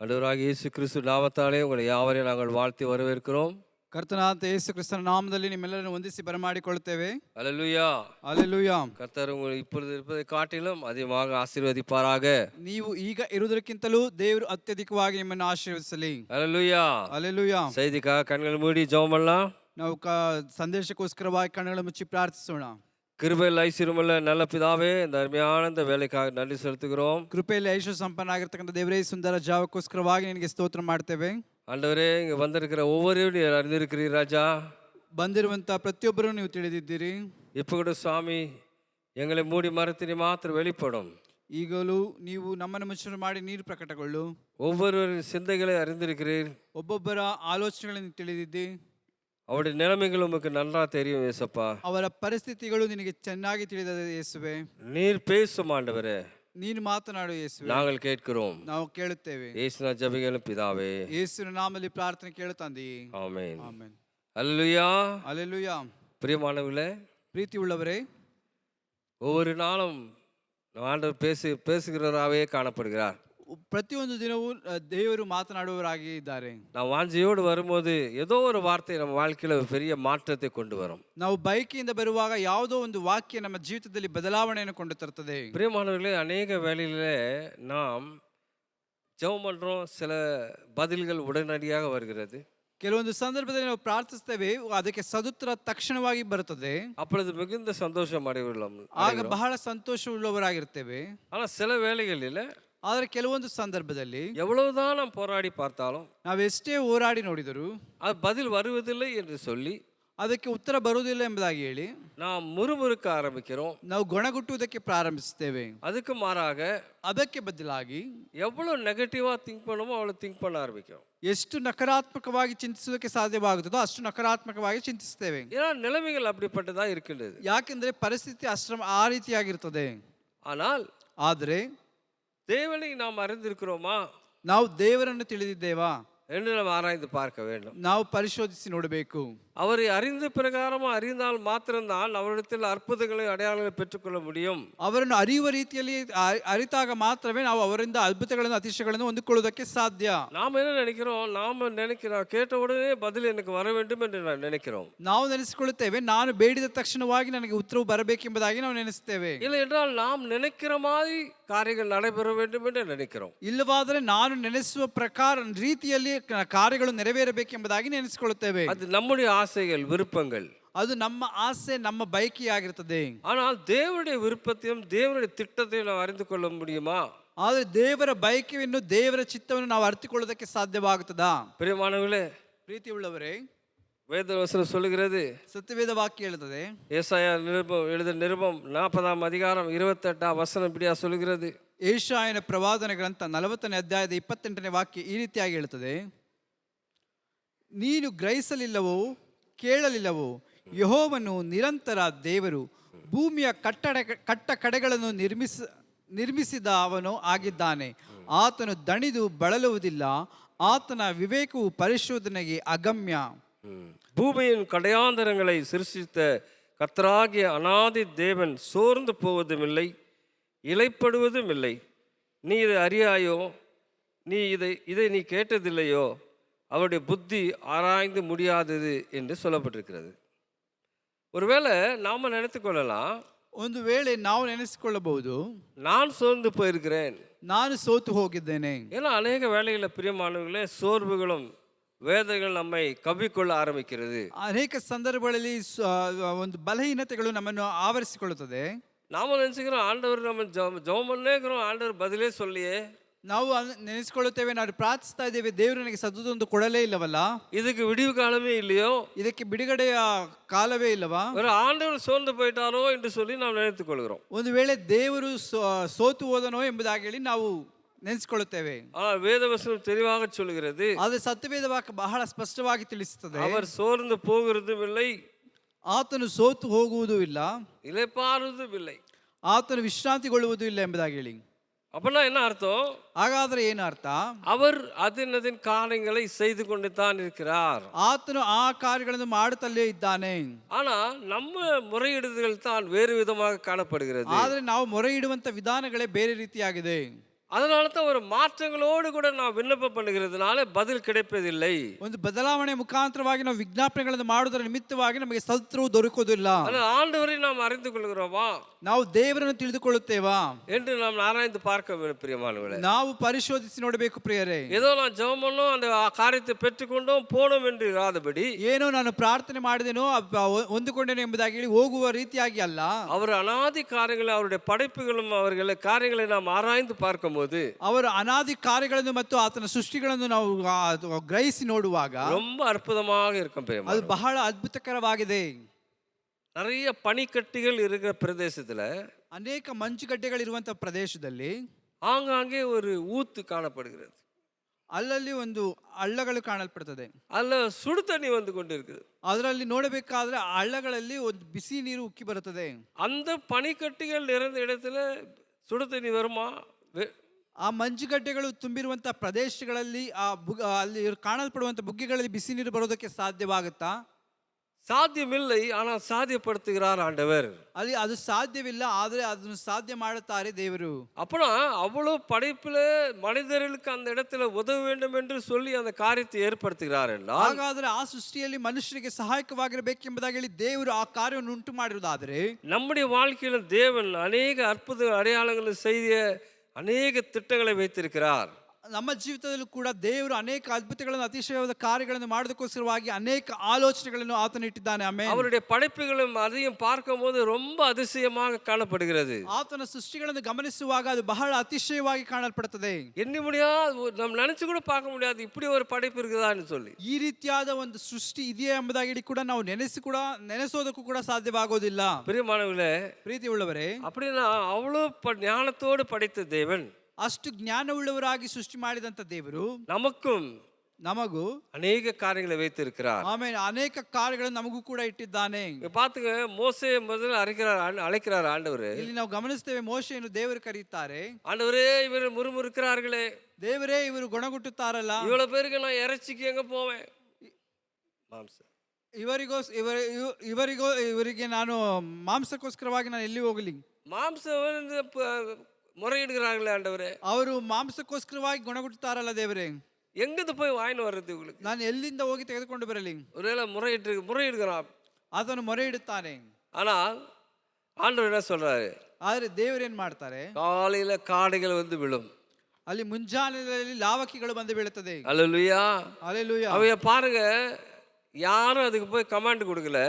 ஆண்டவராகிய இயேசு கிறிஸ்து நாமத்தாலே உங்களை யாவரையும் நாங்கள் வாழ்த்தி வரவேற்கிறோம். ಕರ್ತನಾದ ಯೇಸು ಕ್ರಿಸ್ತನ ನಾಮದಲ್ಲಿ ನಿಮ್ಮೆಲ್ಲರನ್ನು ವಂದಿಸಿ ಬರಮಾಡಿಕೊಳ್ಳುತ್ತೇವೆ. அல்லேலூயா. ಹಲ್ಲೆಲೂಯಾ. கர்த்தர் உங்களை இப்பொழுது இருப்பதை காட்டிலும் அதிகமாக ஆசீர்வதிப்பாராக. ನೀವು ಈಗ ಇರುವುದಕ್ಕಿಂತಲೂ ದೇವರು ಅತ್ಯಧಿಕವಾಗಿ ನಿಮ್ಮನ್ನು ಆಶೀರ್ವದಿಸಲಿ. அல்லேலூயா. ಹಲ್ಲೆಲೂಯಾ. செய்திக்காக கண்கள் மூடி ஜெபம் பண்ணலாம். ನಾವು ಸಂದೇಶಕ್ಕೋಸ್ಕರವಾಗಿ ಕಣ್ಣುಗಳನ್ನು ಮುಚ್ಚಿ ಪ್ರಾರ್ಥಿಸೋಣ. கிருபையில் ஐஸ்வர்யமுள்ள நல்ல பிதாவே, இந்த அருமையான இந்த வேலைக்காக நன்றி செலுத்துகிறோம். ಕೃಪೆಯಲ್ಲಿ ಐಶ್ವರ್ಯ ಸಂಪನ್ನಾಗಿರ್ತಕ್ಕಂಥ ದೇವರೇ, ಸುಂದರ ಜಾವಕ್ಕೋಸ್ಕರವಾಗಿ ನಿನಗೆ ಸ್ತೋತ್ರ ಮಾಡ್ತೇವೆ. ஆண்டவரே, இங்கே வந்திருக்கிற ஒவ்வொருவரையும் அறிந்திருக்கிறீர் ராஜா. ಬಂದಿರುವಂಥ ಪ್ರತಿಯೊಬ್ಬರೂ ನೀವು ತಿಳಿದಿದ್ದೀರಿ. இப்போ கூட சுவாமி எங்களை மூடி மறைத்து நீ மாத்திரம் வெளிப்படும். ಈಗಲೂ ನೀವು ನಮ್ಮನ್ನು ಮುಚ್ಚು ಮಾಡಿ ನೀರು ಪ್ರಕಟಗೊಳ್ಳು. ஒவ்வொருவரின் சிந்தைகளை அறிந்திருக்கிறீர். ಒಬ್ಬೊಬ್ಬರ ಆಲೋಚನೆಗಳನ್ನು ತಿಳಿದಿದ್ದಿ. அவருடைய நிலைமைகள் உமக்கு நன்றா தெரியும் ஏசப்பா. ಅವರ ಪರಿಸ್ಥಿತಿಗಳು ನಿನಗೆ ಚೆನ್ನಾಗಿ ತಿಳಿದಿದೆ ಯೇಸುವೆ. நீர் பேசும் ஆண்டவரே. ನೀನು ಮಾತನಾಡು ಯೇಸುವೆ. நாங்கள் கேட்கிறோம். ನಾವು ಕೇಳುತ್ತೇವೆ. ಯೇಸುವಿನ ಜಪಗಳನ್ನು பிதாவே. ಯೇಸುವಿನ ನಾಮದಲ್ಲಿ ಪ್ರಾರ್ಥನೆ ಕೇಳುತ್ತಾಂದಿ. ஆமென். ಆಮೆನ್. அல்லேலூயா. ಹಲ್ಲೆಲೂಯಾ. பிரியமானவர்களே, ಪ್ರೀತಿ ಉಳ್ಳವರೇ, ஒவ்வொரு நாளும் ஆண்டவர் பேசுகிறவராகவே காணப்படுகிறார். ಪ್ರತಿಯೊಂದು ದಿನವೂ ದೇವರು ಮಾತನಾಡುವವರಾಗಿ ಇದ್ದಾರೆ. ನಾವು ವಾಂಛೆயோடு வரும்போது ஏதோ ஒரு வார்த்தை நம்ம வாழ்க்கையில ஒரு பெரிய மாற்றத்தை கொண்டு வரும். ನಾವು ಬೈಕಿಂದ ಬರುವಾಗ ಯಾವುದೋ ಒಂದು ವಾಕ್ಯ ನಮ್ಮ ಜೀವಿತದಲ್ಲಿ ಬದಲಾವಣೆಯನ್ನು ಕೊಂಡು ತರುತ್ತದೆ. பிரியமானவர்களே, அநேக வேளையிலே நாம் ஜெபம் பண்றோம், சில பதில்கள் உடனடியாக வருகிறது. ಕೆಲವೊಂದು ಸಂದರ್ಭದಲ್ಲಿ ನಾವು ಪ್ರಾರ್ಥಿಸ್ತೇವೆ, ಅದಕ್ಕೆ ಸದುತ್ತರ ತಕ್ಷಣವಾಗಿ ಬರುತ್ತದೆ. அப்பொழுது மிகுந்த சந்தோஷம் அடைகிறோம். ಆಗ ಬಹಳ ಸಂತೋಷವುಳ್ಳವರಾಗಿರ್ತೇವೆ. ஆனால் சில வேளைகளில் ಆದರೆ ಕೆಲವೊಂದು ಸಂದರ್ಭದಲ್ಲಿ எவ்வளவுதான் நாம் போராடி பார்த்தாலும் ನಾವೆಷ್ಟೇ ಹೋರಾಡಿ ನೋಡಿದರೂ அது பதில் வருவதில்லை என்று சொல்லி ಅದಕ್ಕೆ ಉತ್ತರ ಬರುವುದಿಲ್ಲ ಎಂಬುದಾಗಿ ಹೇಳಿ நாம் முறுமுறுக்க ஆரம்பிக்கிறோம். ನಾವು ಗೊಣಗುಟ್ಟುವುದಕ್ಕೆ ಪ್ರಾರಂಭಿಸುತ್ತೇವೆ. அதுக்கு மாறாக ಅದಕ್ಕೆ ಬದಲಾಗಿ எவ்வளவு நெகட்டிவா திங்க் பண்ணுமோ அவ்வளவு திங்க் பண்ண ஆரம்பிக்கும். ಎಷ್ಟು ನಕಾರಾತ್ಮಕವಾಗಿ ಚಿಂತಿಸುವುದಕ್ಕೆ ಸಾಧ್ಯವಾಗುತ್ತದೋ ಅಷ್ಟು ನಕಾರಾತ್ಮಕವಾಗಿ ಚಿಂತಿಸುತ್ತೇವೆ. ஏன்னா நிலைமைகள் அப்படிப்பட்டதா இருக்கின்றது. ಯಾಕೆಂದ್ರೆ ಪರಿಸ್ಥಿತಿ ಆ ರೀತಿಯಾಗಿರ್ತದೆ. ಆದರೆ தேவனை நாம் அறிந்திருக்கிறோமா, ನಾವು ದೇವರನ್ನು ತಿಳಿದಿದ್ದೇವಾ என்று நாம் ஆராய்ந்து பார்க்க வேண்டும். ನಾವು ಪರಿಶೋಧಿಸಿ ನೋಡಬೇಕು. அவரை அறிந்த பிரகாரமா அறிந்தால் மாத்திரம்தான் அவரிடத்தில் அற்புதங்களை அடையாளங்களை பெற்றுக்கொள்ள முடியும். ಅವರನ್ನು ಅರಿಯುವ ರೀತಿಯಲ್ಲಿ ಅರಿತಾಗ ಮಾತ್ರವೇ ನಾವು ಅವರಿಂದ ಅದ್ಭುತಗಳನ್ನು ಅತಿಶಯಗಳನ್ನು ಹೊಂದಿಕೊಳ್ಳುವುದಕ್ಕೆ ಸಾಧ್ಯ. நாம் என்ன நினைக்கிறோம், கேட்ட உடனே பதில் எனக்கு வர வேண்டும் என்று நான் நினைக்கிறோம். ನಾವು ನೆನೆಸಿಕೊಳ್ಳುತ್ತೇವೆ, ನಾನು ಬೇಡಿದ ತಕ್ಷಣವಾಗಿ ನನಗೆ ಉತ್ತರವು ಬರಬೇಕೆಂಬುದಾಗಿ ನಾವು ನೆನೆಸುತ್ತೇವೆ. இல்லை என்றால் நாம் நினைக்கிற மாதிரி ಕಾರ್ಯಗಳು நடைபெற வேண்டும் என்று நினைக்கிறோம். ಇಲ್ಲವಾದರೆ ನಾನು ನೆನೆಸುವ ಪ್ರಕಾರ ರೀತಿಯಲ್ಲಿ ಕಾರ್ಯಗಳು ನೆರವೇರಬೇಕೆಂಬುದಾಗಿ ನೆನೆಸಿಕೊಳ್ಳುತ್ತೇವೆ. அது நம்முடைய ஆசைகள், விருப்பங்கள். ಅದು ನಮ್ಮ ಆಸೆ, ನಮ್ಮ ಬಯಕೆಯಾಗಿರುತ್ತದೆ. ஆனால் தேவனுடைய விருப்பத்தையும் தேவனுடைய திட்டத்தையும் ನಾವು அறிந்து கொள்ள முடியுமா? ಆದರೆ ದೇವರ ಬಯಕೆಯನ್ನು, ದೇವರ ಚಿತ್ತವನ್ನು ನಾವು ಅರಿತುಕೊಳ್ಳುವುದಕ್ಕೆ ಸಾಧ್ಯವಾಗುತ್ತದಾ? பிரியமானவர்களே, ಪ್ರೀತಿ ಉಳ್ಳವರೇ, வேதவசனம் சொல்லுகிறது, ಸತ್ಯವೇದ ವಾಕ್ಯ ಹೇಳುತ್ತದೆ. ஏசாயா எழுதின நிருபம் 40ஆம் அதிகாரம் 28ஆம் வசனம் இப்படியா சொல்லுகிறது. ಏಷಾಯನ ಪ್ರವಾದನ ಗ್ರಂಥ 40ನೇ ಅಧ್ಯಾಯದ 28ನೇ ವಾಕ್ಯ ಈ ರೀತಿಯಾಗಿ ಹೇಳುತ್ತದೆ. ನೀನು ಗ್ರಹಿಸಲಿಲ್ಲವೋ, ಕೇಳಲಿಲ್ಲವೋ, ಯೆಹೋವನು ನಿರಂತರ ದೇವರು, ಭೂಮಿಯ ಕಟ್ಟ ಕಡೆಗಳನ್ನು ನಿರ್ಮಿಸಿದ ಅವನು ಆಗಿದ್ದಾನೆ. ಆತನು ದಣಿದು ಬಳಲುವುದಿಲ್ಲ, ಆತನ ವಿವೇಕವು ಪರಿಶೋಧನೆಗೆ ಅಗಮ್ಯ. பூமியின் கடையாந்தரங்களை சிருஷ்டித்த கர்த்தராகிய அநாதி தேவன் சோர்ந்து போவதும் இல்லை, இளைப்படுவதும் இல்லை. நீ இதை அறியாயோ, நீ இதை நீ கேட்டதில்லையோ, அவருடைய புத்தி ஆராய்ந்து முடியாதது என்று சொல்லப்பட்டிருக்கிறது. ஒருவேளை நாம நினைத்து கொள்ளலாம், ಒಂದು ವೇಳೆ ನಾವು ನೆನೆಸಿಕೊಳ್ಳಬಹುದು, நான் சோர்ந்து போயிருக்கிறேன், ನಾನು ಸೋತು ಹೋಗಿದ್ದೇನೆ. ஏன்னா அநேக வேளைகளில் பிரியமானவர்களே, சோர்வுகளும் வேதனைகள் நம்மை கவ்விக்கொள்ள ಆರಂಭಿக்கிறது. ಅನೇಕ ಸಂದರ್ಭಗಳಲ್ಲಿ ಒಂದು ಬಲಹೀನತೆಗಳು ನಮ್ಮನ್ನು ಆವರಿಸಿಕೊಳ್ಳುತ್ತದೆ. நாம நினைச்சுக்கிறோம், ஆண்டவர் நம்ம ஜெபம் பண்ணேக்கிறோம், ஆண்டவர் பதிலே சொல்லியே. ನಾವು ನೆನೆಸಿಕೊಳ್ಳುತ್ತೇವೆ, ನಾವು ಪ್ರಾರ್ಥಿಸ್ತಾ ಇದ್ದೇವೆ, ದೇವರು ನನಗೆ ಸದ್ದುದೊಂದು ಕೊಡಲೇ ಇಲ್ಲವಲ್ಲ, இதுக்கு விடிவு காலமே இல்லையೋ, ಇದಕ್ಕೆ ಬಿಡುಗಡೆಯ ಕಾಲವೇ ಇಲ್ಲವಾ, ஒரு ஆண்டவர் சோர்ந்து போயிட்டாரோ என்று சொல்லி நாம் நினைத்துக் கொள்கிறோம். ಒಂದು ವೇಳೆ ದೇವರು ಸೋತು ಹೋದನೋ ಎಂಬುದಾಗಿ ಹೇಳಿ ನಾವು ನೆನೆಸಿಕೊಳ್ಳುತ್ತೇವೆ. ஆனால் வேதவசனம் தெளிவாக சொல்கிறது, ಆದರೆ ಸತ್ಯವೇದ ವಾಕ್ಯ ಬಹಳ ಸ್ಪಷ್ಟವಾಗಿ ತಿಳಿಸುತ್ತದೆ, அவர் சோர்ந்து போகிறதும் இல்லை, ಆತನು ಸೋತು ಹೋಗುವುದೂ ಇಲ್ಲ, இளைப்பாறுவதும் இல்லை, ಆತನು ವಿಶ್ರಾಂತಿಗೊಳ್ಳುವುದೂ ಇಲ್ಲ ಎಂಬುದಾಗಿ ಹೇಳಿ. அப்படின்னா என்ன அர்த்தம்? ಹಾಗಾದ್ರೆ ಏನು ಅರ್ಥ? அவர் அதின் காரியங்களை செய்து கொண்டு தான் இருக்கிறார். ಆತನು ಆ ಕಾರ್ಯಗಳನ್ನು ಮಾಡುತ್ತಲೇ ಇದ್ದಾನೆ. ஆனா நம்ம முறையிடுதல் தான் வேறு விதமாக காணப்படுகிறது. ಆದರೆ ನಾವು ಮೊರೆ ಇಡುವಂತ ವಿಧಾನಗಳೇ ಬೇರೆ ರೀತಿಯಾಗಿದೆ. அதனால தான் ஒரு மாற்றங்களோடு கூட நான் விண்ணப்பம் பண்ணுகிறதுனால பதில் கிடைப்பதில்லை. ಒಂದು ಬದಲಾವಣೆ ಮುಖಾಂತರವಾಗಿ ನಾವು ವಿಜ್ಞಾಪನೆಗಳನ್ನು ಮಾಡುವುದರ ನಿಮಿತ್ತವಾಗಿ ನಮಗೆ ಸತ್ರು ದೊರಕುವುದಿಲ್ಲ. ஆனால் ஆண்டவரை நாம் அறிந்து கொள்கிறோமா ನಾವು ದೇವರನ್ನು ತಿಳಿದುಕೊಳ್ಳುತ್ತೇವಾ என்று நாம் ஆராய்ந்து பார்க்க வேண்டும் பிரியமானவர்களே. ನಾವು ಪರಿಶೋಧಿಸಿ ನೋಡಬೇಕು ಪ್ರಿಯರೇ. ஏதோ நான் ஜெபம் பண்ணோம் அந்த காரியத்தை பெற்றுக்கொண்டோம் போனோம் என்று இராதபடி ಏನೋ ನಾನು ಪ್ರಾರ್ಥನೆ ಮಾಡಿದೆನೋ ಹೊಂದಿಕೊಂಡೇನೋ ಎಂಬುದಾಗಿ ಹೇಳಿ ಹೋಗುವ ರೀತಿಯಾಗಿ ಅಲ್ಲ. அவர் அனாதி காரியங்களை அவருடைய படைப்புகளும் அவர்களை காரியங்களை நாம் ஆராய்ந்து பார்க்கும்போது ಅವರ ಅನಾದಿ ಕಾರ್ಯಗಳನ್ನು ಮತ್ತು ಆತನ ಸೃಷ್ಟಿಗಳನ್ನು ನಾವು ಗ್ರಹಿಸಿ ನೋಡುವಾಗ ரொம்ப அற்புதமாக இருக்கும் ಅದು பிரியமானவர்களே. ಬಹಳ ಅದ್ಭುತಕರವಾಗಿದೆ. நிறைய பனிக்கட்டிகள் இருக்கிற பிரதேசத்துல ಅನೇಕ ಮಂಜುಗಡ್ಡೆಗಳಿರುವಂತಹ ಪ್ರದೇಶದಲ್ಲಿ ஆங்காங்கே ஒரு ஊத்து காணப்படுகிறது. ಅಲ್ಲಲ್ಲಿ ಒಂದು ಹಳ್ಳಗಳು ಕಾಣಲ್ಪಡ್ತದೆ. அதுல சுடு தண்ணி வந்து கொண்டு இருக்குது. ಅದರಲ್ಲಿ ನೋಡಬೇಕಾದ್ರೆ ಹಳ್ಳಗಳಲ್ಲಿ ಒಂದು ಬಿಸಿ ನೀರು ಉಕ್ಕಿ ಬರುತ್ತದೆ. அந்த பனிக்கட்டிகள் நிறைந்த இடத்துல சுடு தண்ணி வருமா? ಆ ಮಂಜುಗಡ್ಡೆಗಳು ತುಂಬಿರುವಂತಹ ಪ್ರದೇಶಗಳಲ್ಲಿ ಅಲ್ಲಿ ಕಾಣಲ್ಪಡುವಂತ ಬುಗ್ಗೆಗಳಲ್ಲಿ ಬಿಸಿ ನೀರು ಬರೋದಕ್ಕೆ ಸಾಧ್ಯವಾಗುತ್ತಾ? சாத்தியமில்லை. ஆனால் சாத்தியப்படுத்துகிறார் ஆண்டவர். ಅಲ್ಲಿ ಅದು ಸಾಧ್ಯವಿಲ್ಲ, ಆದರೆ ಅದನ್ನು ಸಾಧ್ಯ ಮಾಡುತ್ತಾರೆ ದೇವರು. அப்பனா அவ்வளவு படைப்புல மனிதர்களுக்கு அந்த இடத்துல உதவ வேண்டும் என்று சொல்லி அந்த காரியத்தை ஏற்படுத்துகிறார் என்றால் ಹಾಗಾದ್ರೆ ಆ ಸೃಷ್ಟಿಯಲ್ಲಿ ಮನುಷ್ಯರಿಗೆ ಸಹಾಯಕವಾಗಿರಬೇಕೆಂಬುದಾಗಿ ಹೇಳಿ ದೇವರು ಆ ಕಾರ್ಯವನ್ನು ಉಂಟು ಮಾಡಿರುವುದಾದರೆ நம்முடைய வாழ்க்கையில தேவன் ಅನೇಕ ಅದ್ಭುತ ಅಡೆಯಾಳங்களை செய்ய ಅನೇಕ திட்டங்களை வைத்திருக்கிறார். ನಮ್ಮ ಜೀವಿತದಲ್ಲೂ ಕೂಡ ದೇವರು ಅನೇಕ ಅದ್ಭುತಗಳನ್ನು ಅತಿಶಯವಾದ ಕಾರ್ಯಗಳನ್ನು ಮಾಡೋದಕ್ಕೋಸ್ಕರವಾಗಿ ಅನೇಕ ಆಲೋಚನೆಗಳನ್ನು ಆತನು ಇಟ್ಟಿದ್ದಾನೆ. ಆಮೆನ್. அவருடைய படைப்புகளும் அதையும் பார்க்கும்போது ரொம்ப அதிசயமாக காணப்படுகிறது. ಆತನ ಸೃಷ್ಟಿಗಳನ್ನು ಗಮನಿಸುವಾಗ ಅದು ಬಹಳ ಅತಿಶಯವಾಗಿ ಕಾಣಲ್ಪಡುತ್ತದೆ. எண்ணி முடியாது, நம்ம நினைச்சு கூட பார்க்க முடியாது இப்படி ஒரு படைப்பு இருக்குதான்னு சொல்லி. ಈ ರೀತಿಯಾದ ಒಂದು ಸೃಷ್ಟಿ ಇದೆಯಾ ಎಂಬುದಾಗಿ ಹೇಳಿ ಕೂಡ ನಾವು ನೆನೆಸೋದಕ್ಕೂ ಕೂಡ ಸಾಧ್ಯವಾಗೋದಿಲ್ಲ. பிரியமானவர்களே, ಪ್ರೀತಿ ಉಳ್ಳವರೇ, அப்படின்னா அவ்வளவு ஞானத்தோடு படைத்த தேவன் ಅಷ್ಟು ಜ್ಞಾನವುಳ್ಳವರಾಗಿ ಸೃಷ್ಟಿ ಮಾಡಿದಂತ ದೇವರು ನಮಗೂ ಅನೇಕ ಕಾರ್ಯங்களை வைத்திருக்கிறார். ಆಮೇಲೆ ಅನೇಕ ಕಾರ್ಯಗಳನ್ನು ನಮಗೂ ಕೂಡ ಇಟ್ಟಿದ್ದಾನೆ. பாத்துங்க, மோசே முதல்ல அழைக்கிறார் ஆண்டவர். ಇಲ್ಲಿ ನಾವು ಗಮನಿಸ್ತೇವೆ, ಮೋಶೆಯನ್ನು ದೇವರು ಕರೀತಾರೆ. ஆண்டவரே, இவர் முறுமுறுக்கிறார்களே, ದೇವರೇ ಇವರು ಗುಣಗುಟ್ಟುತ್ತಾರಲ್ಲ, இவ்வளவு பேருக்கு நான் இறைச்சிக்கு எங்க போவேன்? ಇವರಿಗೆ ನಾನು ಮಾಂಸಕ್ಕೋಸ್ಕರವಾಗಿ ನಾನು ಎಲ್ಲಿ ಹೋಗಲಿ? மாம்சம் முறையிடுகிறார்களே ஆண்டவரே, ಅವರು ಮಾಂಸಕ್ಕೋಸ್ಕರವಾಗಿ ಗುಣಗುಟ್ಟುತ್ತಾರಲ್ಲ ದೇವರೇ, எங்கிருந்து போய் வாங்கிட்டு வர்றது உங்களுக்கு? ನಾನು ಎಲ್ಲಿಂದ ಹೋಗಿ ತೆಗೆದುಕೊಂಡು ಬರಲಿ? ஒருவேளை முறையிடுகிறான். ಆತನು ಮೊರೆ ಇಡುತ್ತಾನೆ. ஆனால் ஆண்டவர் என்ன சொல்றாரு? ಆದ್ರೆ ದೇವರು ಏನ್ ಮಾಡ್ತಾರೆ? காலையில காடைகள் வந்து விழும். ಅಲ್ಲಿ ಮುಂಜಾನೆಯಲ್ಲಿ ಲಾವಕಿಗಳು ಬಂದು ಬೀಳುತ್ತದೆ. அல்லேலூயா, அல்லேலூயா. அவைய பாருங்க, யாரும் அதுக்கு போய் கமாண்ட் கொடுக்கல.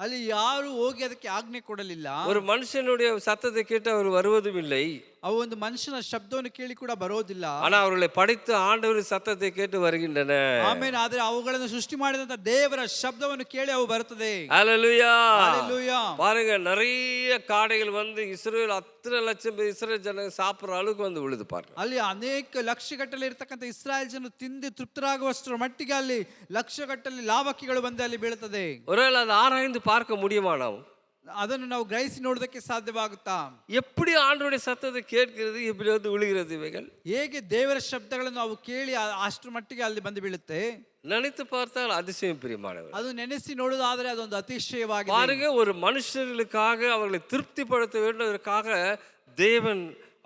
ಅಲ್ಲಿ ಯಾರು ಹೋಗಿ ಅದಕ್ಕೆ ಆಜ್ಞೆ ಕೊಡಲಿಲ್ಲ. ஒரு மனுஷனுடைய சத்தத்தை கேட்டு அவர் வருவதும் இல்லை. ಅವು ಒಂದು ಮನುಷ್ಯನ ಶಬ್ದವನ್ನು ಕೇಳಿ ಕೂಡ ಬರೋದಿಲ್ಲ. ஆனா அவர்களை படைத்த ஆண்டவரின் சத்தத்தை கேட்டு வருகின்றன. ಆಮೆನ್. ಆದರೆ ಅವುಗಳನ್ನು ಸೃಷ್ಟಿ ಮಾಡಿದಂತ ದೇವರ ಶಬ್ದವನ್ನು ಕೇಳಿ ಅವು ಬರುತ್ತದೆ. ஹல்லேலூயா, ஹல்லேலூயா. பாருங்க, நிறைய காடைகள் வந்து இஸ்ரவேல் அத்தனை லட்சம் பேர் இஸ்ரவேல் ஜனங்க சாப்பிடுற அளவுக்கு வந்து விழுது பாருங்க. ಅಲ್ಲಿ ಅನೇಕ ಲಕ್ಷಗಟ್ಟಲೆ ಇರತಕ್ಕಂತ ಇಸ್ರಾಯೇಲ್ ಜನರು ತಿಂದು ತೃಪ್ತರಾಗುವಷ್ಟರ ಮಟ್ಟಿಗೆ ಅಲ್ಲಿ ಲಕ್ಷಗಟ್ಟಲೆ ಲಾವಕಿಗಳು ಬಂದು ಅಲ್ಲಿ ಬೀಳುತ್ತದೆ. ஒருவேளை அதை ஆராய்ந்து பார்க்க முடியுமா? நாம் ಅದನ್ನು ನಾವು ಗ್ರಹಿಸಿ ನೋಡೋದಕ್ಕೆ ಸಾಧ್ಯವಾಗುತ್ತಾ? எப்படி ಆಂಡವருடைய சத்தத்தை கேட்கிறது, இப்படி வந்து விழுகிறது இவைகள்? ಹೇಗೆ ದೇವರ ಶಬ್ದಗಳನ್ನು ನಾವು ಕೇಳಿ ಅಷ್ಟರ ಮಟ್ಟಿಗೆ ಅಲ್ಲಿ ಬಂದು ಬೀಳುತ್ತೆ? நினைத்து பார்த்தால் அதிசயம் பிரியமானவர். ಅದು ನೆನೆಸಿ ನೋಡುವುದಾದರೆ ಅದೊಂದು ಅತಿಶಯವಾಗಿದೆ. பாருங்க, ஒரு மனுஷர்களுக்காக அவர்களை திருப்திப்படுத்த வேண்டுவதற்காக தேவன்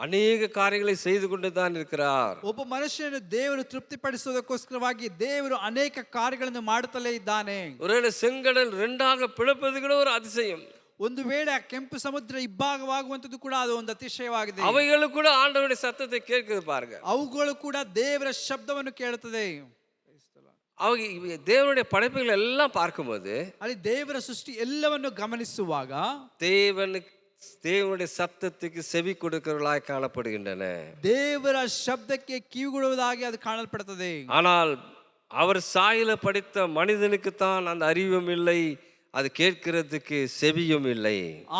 ಅನೇಕ ಕಾರ್ಯங்களை செய்து கொண்டு தான் இருக்கிறார். ಒಬ್ಬ ಮನುಷ್ಯನನ್ನು ದೇವರು ತೃಪ್ತಿಪಡಿಸುವುದಕ್ಕೋಸ್ಕರವಾಗಿ ದೇವರು ಅನೇಕ ಕಾರ್ಯಗಳನ್ನು ಮಾಡುತ್ತಲೇ ಇದ್ದಾನೆ. ஒருவேளை செங்கடல் ரெண்டாக பிளப்பது கூட ஒரு அதிசயம். ಒಂದು ವೇಳೆ ಆ ಕೆಂಪು ಸಮುದ್ರ ಇಬ್ಬಾಗವಾಗುವಂತದ್ದು ಕೂಡ ಅದು ಒಂದು ಅತಿಶಯವಾಗಿದೆ. ಅவைಗಳು ಕೂಡ ಆಂಡವருடைய சத்தத்தை கேட்குது பாருங்க. ಅವುಗಳು ಕೂಡ ದೇವರ ಶಬ್ದವನ್ನು ಕೇಳುತ್ತದೆ. அவங்க தேவனுடைய படைப்புகள் எல்லாம் பார்க்கும்போது ಅಲ್ಲಿ ದೇವರ ಸೃಷ್ಟಿ ಎಲ್ಲವನ್ನು ಗಮನಿಸುವಾಗ தேவனுடைய சத்தத்துக்கு செவி கொடுக்கிறவர்களாய் காணப்படுகின்றன. ದೇವರ ಶಬ್ದಕ್ಕೆ ಕಿವಿಗೊಡುವುದಾಗಿ ಅದು ಕಾಣಲ್ಪಡುತ್ತದೆ. ஆனால் அவர் சாயல படைத்த மனிதனுக்கு தான் அந்த அறிவும் இல்லை, ಅದು ಕೇಳ್ತಿರೋದಕ್ಕೆ ಸೆವಿಯೂ ಇಲ್ಲ.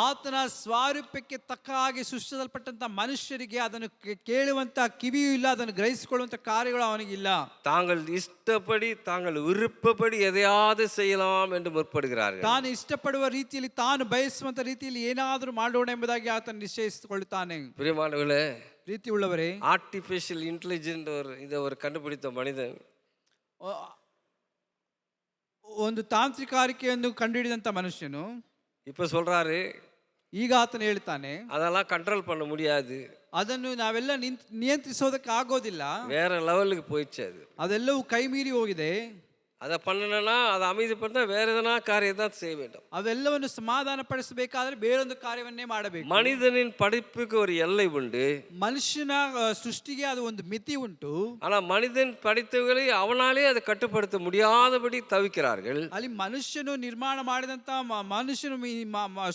ಆತನ ಸ್ವಾರೂಪ್ಯಕ್ಕೆ ತಕ್ಕ ಹಾಗೆ ಸೃಷ್ಟಿಸಲ್ಪಟ್ಟಂತ ಮನುಷ್ಯರಿಗೆ ಅದನ್ನು ಕೇಳುವಂತ ಕಿವಿಯೂ ಇಲ್ಲ, ಅದನ್ನು ಗ್ರಹಿಸಿಕೊಳ್ಳುವಂತ ಕಾರ್ಯಗಳು ಅವನಿಗಿಲ್ಲ. தாங்கள் ಇಷ್ಟಪಡಿ தாங்கள் விருப்பப்படி எதையாவது செய்யலாம் என்று முற்படுகிறார்கள். ತಾನು ಇಷ್ಟಪಡುವ ರೀತಿಯಲ್ಲಿ ತಾನು ಬಯಸುವಂತ ರೀತಿಯಲ್ಲಿ ಏನಾದರೂ ಮಾಡೋಣ ಎಂಬುದಾಗಿ ಆತನು ನಿಶ್ಚಯಿಸಿಕೊಳ್ಳುತ್ತಾನೆ. ಪ್ರಿಯಮಾನವರೇ, ಪ್ರೀತಿ ಉಳ್ಳವರೇ, ஆர்டிஃபிஷியல் இன்டெலிஜென்ட் இதை ஒரு கண்டுபிடித்த மனிதன் ಒಂದು ತಾಂತ್ರಿಕಾರಿಕೆಯನ್ನು ಕಂಡುಹಿಡಿದಂತ ಮನುಷ್ಯನು இப்ப சொல்றாரு, ಈಗ ಆತನು ಹೇಳ್ತಾನೆ, அதெல்லாம் கண்ட்ரோல் பண்ண முடியாது, ಅದನ್ನು ನಾವೆಲ್ಲ ನಿಯಂತ್ರಿಸೋದಕ್ಕೆ ಆಗೋದಿಲ್ಲ. வேற லெவலுக்கு போயிடுச்சு அது. ಅದೆಲ್ಲವೂ ಕೈ ಮೀರಿ ಹೋಗಿದೆ. அதை பண்ணணும்னா அதை அமைதிப்படுத்த வேற எதனா காரியம் தான் செய்ய வேண்டும். ಅವೆಲ್ಲವನ್ನು ಸಮಾಧಾನ ಪಡಿಸಬೇಕಾದ್ರೆ ಬೇರೊಂದು ಕಾರ್ಯವನ್ನೇ ಮಾಡಬೇಕು. மனிதனின் படைப்புக்கு ஒரு எல்லை உண்டு. ಮನುಷ್ಯನ ಸೃಷ್ಟಿಗೆ ಅದು ಒಂದು ಮಿತಿ ಉಂಟು. ஆனா மனிதன் படைத்தவைகளை அவனாலே அதை கட்டுப்படுத்த முடியாதபடி தவிக்கிறார்கள். ಅಲ್ಲಿ ಮನುಷ್ಯನು ನಿರ್ಮಾಣ ಮಾಡಿದಂತ ಮನುಷ್ಯನು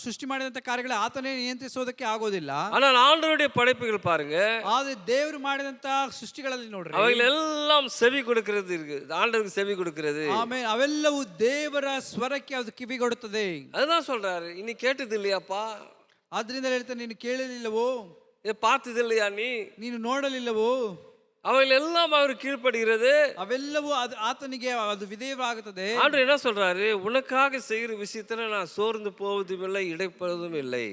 ಸೃಷ್ಟಿ ಮಾಡಿದಂತ ಕಾರ್ಯಗಳು ಆತನೇ ನಿಯಂತ್ರಿಸೋದಕ್ಕೆ ಆಗೋದಿಲ್ಲ. ஆனால் ஆண்டவருடைய படைப்புகள் பாருங்க, ಆದ್ರೆ ದೇವರು ಮಾಡಿದಂತ ಸೃಷ್ಟಿಗಳಲ್ಲಿ ನೋಡ್ರಿ, அவைகள் எல்லாம் செவி கொடுக்கிறது இருக்கு. ஆண்டவருக்கு செவி கொடுக்கிறது. ಆಮೆನ್. ಅವೆಲ್ಲವೂ ದೇವರ ಸ್ವರಕ್ಕೆ ಅದು ಕಿವಿಗೊಡುತ್ತದೆ. அதுதான் சொல்றாரு, இனி கேட்டது இல்லையாப்பா, ಆದ್ರಿಂದ ಹೇಳ್ತಾನೆ, ನೀನು ಕೇಳಲಿಲ್ಲವೋ, பார்த்தது இல்லையா, ನೀನು ನೋಡಲಿಲ್ಲವೋ, அவைகள் எல்லாம் அவர் கீழ்ப்படுகிறது. ಅವೆಲ್ಲವೂ ಅದು ಆತನಿಗೆ ಅದು ವಿಧೇಯವಾಗುತ್ತದೆ. ஆண்டவர் என்ன சொல்றாரு, உனக்காக செய்கிற விஷயத்துல நான் சோர்ந்து போவதும் இல்லை, இடைப்படுவதும் இல்லை.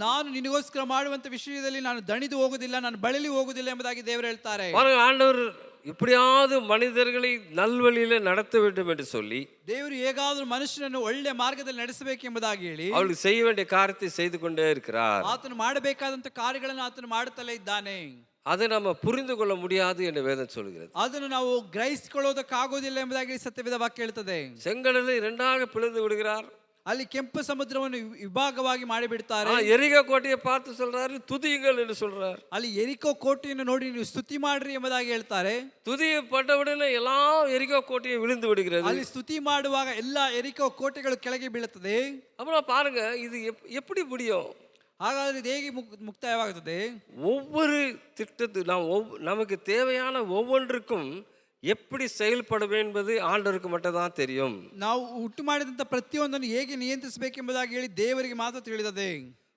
ನಾನು ನಿನಗೋಸ್ಕರ ಮಾಡುವಂತ ವಿಷಯದಲ್ಲಿ ನಾನು ದಣಿದು ಹೋಗುದಿಲ್ಲ, ನಾನು ಬಳಲಿ ಹೋಗುದಿಲ್ಲ ಎಂಬುದಾಗಿ ದೇವರು ಹೇಳ್ತಾರೆ. ஆண்டவர் இப்படியாவது மனிதர்களை நல்வழியில நடத்த வேண்டும் என்று சொல்லி ದೇವರು ಹೇಗಾದರೂ ಮನುಷ್ಯನನ್ನು ಒಳ್ಳೆ ಮಾರ್ಗದಲ್ಲಿ ನಡೆಸಬೇಕು ಎಂಬುದಾಗಿ ಹೇಳಿ அவளுக்கு செய்ய வேண்டிய காரியத்தை செய்து கொண்டே இருக்கிறார். ಆತನು ಮಾಡಬೇಕಾದಂತ ಕಾರ್ಯಗಳನ್ನು ಆತನು ಮಾಡುತ್ತಲೇ ಇದ್ದಾನೆ. அதை நம்ம புரிந்து கொள்ள முடியாது என்று வேதம் சொல்கிறது. ಅದನ್ನು ನಾವು ಗ್ರಹಿಸಿಕೊಳ್ಳೋದಕ್ಕಾಗೋದಿಲ್ಲ ಎಂಬುದಾಗಿ ಸತ್ಯವೇದ ವಾಕ್ಯ ಹೇಳ್ತದೆ. செங்கடலை இரண்டாக பிளந்து விடுகிறார். ಅಲ್ಲಿ ಕೆಂಪು ಸಮುದ್ರವನ್ನು ವಿಭಾಗವಾಗಿ ಮಾಡಿಬಿಡ್ತಾರೆ. எரிகோ கோட்டையை பார்த்து சொல்றாரு, துதியுங்கள் என்று சொல்றார். ಅಲ್ಲಿ ಎರಿಕೋ ಕೋಟೆಯನ್ನು ನೋಡಿ ನೀವು ಸ್ತುತಿ ಮಾಡ್ರಿ ಎಂಬುದಾಗಿ ಹೇಳ್ತಾರೆ. துதி பட்டவுடனே எல்லா எரிகோ கோட்டையும் விழுந்து விடுகிறது. ಅಲ್ಲಿ ಸ್ತುತಿ ಮಾಡುವಾಗ ಎಲ್ಲ ಎರಿಕೋ ಕೋಟೆಗಳು ಕೆಳಗೆ ಬೀಳುತ್ತದೆ. அப்புறம் பாருங்க, இது எப்படி முடியும்? ಹಾಗಾದ್ರೆ ಇದು ಹೇಗೆ ಮುಕ್ತಾಯವಾಗುತ್ತದೆ? ஒவ்வொரு திட்டத்து நமக்கு தேவையான ஒவ்வொன்றுக்கும் எப்படி செயல்படும் என்பது ஆண்டவருக்கு மட்டும் தான் தெரியும். ನಾವು ಹುಟ್ಟು ಮಾಡಿದಂತ ಪ್ರತಿಯೊಂದನ್ನು ಹೇಗೆ ನಿಯಂತ್ರಿಸಬೇಕೆಂಬುದಾಗಿ ಹೇಳಿ ದೇವರಿಗೆ ಮಾತ್ರ ತಿಳಿದಿದೆ.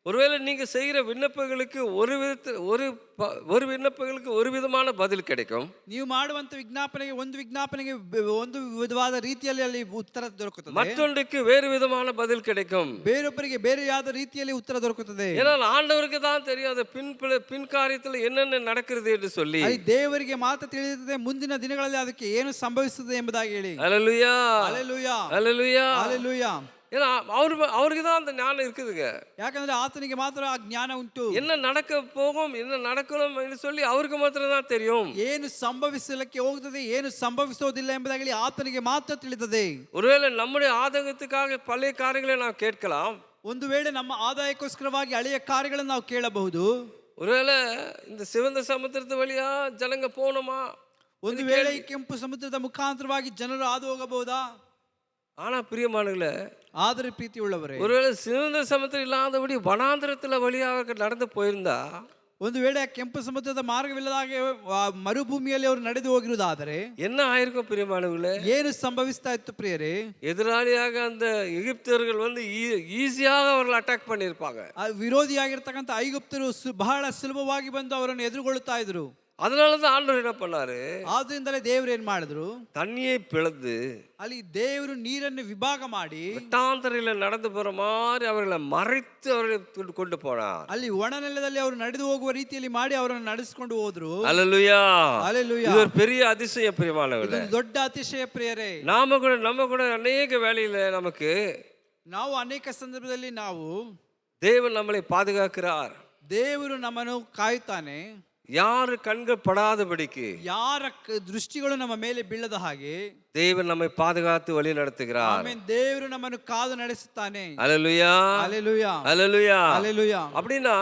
ஒருவேளை நீங்க செய்கிற விண்ணப்பங்களுக்கு ஒரு விண்ணப்பங்களுக்கு ஒரு விதமான பதில் கிடைக்கும். ನೀವು ಮಾಡುವಂತ ವಿಜ್ಞಾಪನೆಗೆ ಒಂದು ವಿಧವಾದ ರೀತಿಯಲ್ಲಿ ಅಲ್ಲಿ ಉತ್ತರ ದೊರಕುತ್ತದೆ. மற்றொன்றுக்கு வேறு விதமான பதில் கிடைக்கும். ಬೇರೊಬ್ಬರಿಗೆ ಬೇರೆಯಾದ ರೀತಿಯಲ್ಲಿ ಉತ್ತರ ದೊರಕುತ್ತದೆ. ஏன்னா ஆண்டவருக்கு தான் தெரியும் அது பின் காரியத்துல என்னென்ன நடக்கிறது என்று சொல்லி. ಅಲ್ಲಿ ದೇವರಿಗೆ ಮಾತ್ರ ತಿಳಿದಿದೆ ಮುಂದಿನ ದಿನಗಳಲ್ಲಿ ಅದಕ್ಕೆ ಏನು ಸಂಭವಿಸುತ್ತದೆ ಎಂಬುದಾಗಿ ಹೇಳಿ. ஹல்லேலூயா, ಹಲ್ಲೆಲೂಯಾ, ஹல்லேலூயா, ಹಲ್ಲೆಲೂಯಾ. ஏன்னா அவருக்கு தான் அந்த ஞானம் இருக்குதுங்க. ಯಾಕಂದ್ರೆ ಆತನಿಗೆ ಮಾತ್ರ ಆ ಜ್ಞಾನ ಉಂಟು. என்ன நடக்க போகும், என்ன நடக்கணும் என்று சொல்லி அவருக்கு ಮಾತ್ರ தான் தெரியும். ಏನು ಸಂಭವಿಸಲಿಕ್ಕೆ ಹೋಗುತ್ತದೆ, ಏನು ಸಂಭವಿಸೋದಿಲ್ಲ ಎಂಬುದಾಗಿ ಆತನಿಗೆ ಮಾತ್ರ ತಿಳಿದಿದೆ. ஒருவேளை நம்முடைய ஆதங்கத்துக்காக பழைய காரியங்களை நாம் கேட்கலாம். ಒಂದು ವೇಳೆ ನಮ್ಮ ಆದಾಯಕ್ಕೋಸ್ಕರವಾಗಿ ಹಳೆಯ ಕಾರ್ಯಗಳನ್ನು ನಾವು ಕೇಳಬಹುದು. ஒருவேளை இந்த சிவந்த சமுத்திரத்து வழியா ஜனங்க போகணுமா, ಒಂದು ವೇಳೆ ಕೆಂಪು ಸಮುದ್ರದ ಮುಖಾಂತರವಾಗಿ ಜನರು ಹಾದು ಹೋಗಬಹುದಾ? ஆனா பிரியமானவர்களே, ಆದರೆ ಪ್ರೀತಿ ಉಳ್ಳವರೇ, ஒருவேளை சிவந்த சமுத்திரம் இல்லாதபடி வனாந்திரத்துல வழியாக நடந்து போயிருந்தா, ಒಂದು ವೇಳೆ ಕೆಂಪು ಸಮುದ್ರದ ಮಾರ್ಗವಿಲ್ಲದಾಗೆ ಮರುಭೂಮಿಯಲ್ಲಿ ಅವರು ನಡೆದು ಹೋಗಿರುವುದಾದರೆ என்ன ஆயிருக்கும் பிரியமானவர்களே? ಏನು ಸಂಭವಿಸ್ತಾ ಇತ್ತು ಪ್ರಿಯರೇ? எதிராளியாக அந்த எகிப்தியர்கள் ஈஸியாக அவர்கள் அட்டாக் பண்ணியிருப்பாங்க. ವಿರೋಧಿಯಾಗಿರ್ತಕ್ಕಂಥ ಐಗುಪ್ತರು ಬಹಳ ಸುಲಭವಾಗಿ ಬಂದು ಅವರನ್ನು ಎದುರುಗೊಳ್ಳುತ್ತಾ ಇದ್ರು. அதனாலதான் ஆண்டவர் என்ன பண்ணாரு, ಆದ್ರಿಂದಲೇ ದೇವರು ಏನ್ ಮಾಡಿದ್ರು, தண்ணியை பிளந்து ಅಲ್ಲಿ ದೇವರು ನೀರನ್ನು ವಿಭಾಗ ಮಾಡಿ வெட்டாந்தரையில நடந்து போற மாதிரி அவர்களை மறைத்து அவர்களை கொண்டு போனார். ಅಲ್ಲಿ ಒಣನೆಲದಲ್ಲಿ ಅವರು ನಡೆದು ಹೋಗುವ ರೀತಿಯಲ್ಲಿ ಮಾಡಿ ಅವರನ್ನು ನಡೆಸಿಕೊಂಡು ಹೋದ್ರು. அல்லேலூயா, அல்லேலூயா. இது ஒரு பெரிய அதிசயம் பிரியமானவர்களே. ಇದು ದೊಡ್ಡ ಅತಿಶಯ ಪ್ರಿಯರೇ. நம்ம கூட அநேக வேளையில நமக்கு ನಾವು ಅನೇಕ ಸಂದರ್ಭದಲ್ಲಿ ನಾವು தேவன் நம்மளை பாதுகாக்கிறார். ದೇವರು ನಮ್ಮನ್ನು ಕಾಯುತ್ತಾನೆ. யாரு கண்கள் படாதபடிக்கு, ಯಾರ ದೃಷ್ಟಿಗಳು ನಮ್ಮ ಮೇಲೆ ಬೀಳದ ಹಾಗೆ தேவன் நம்மை பாதுகாத்து வழி நடத்துகிறார். ಆಮೆನ್. ದೇವರು ನಮ್ಮನ್ನು ಕಾದು ನಡೆಸುತ್ತಾನೆ. அல்லேலூயா, அல்லேலூயா, அல்லேலூயா. அல்லேலூயா. அப்படின்னா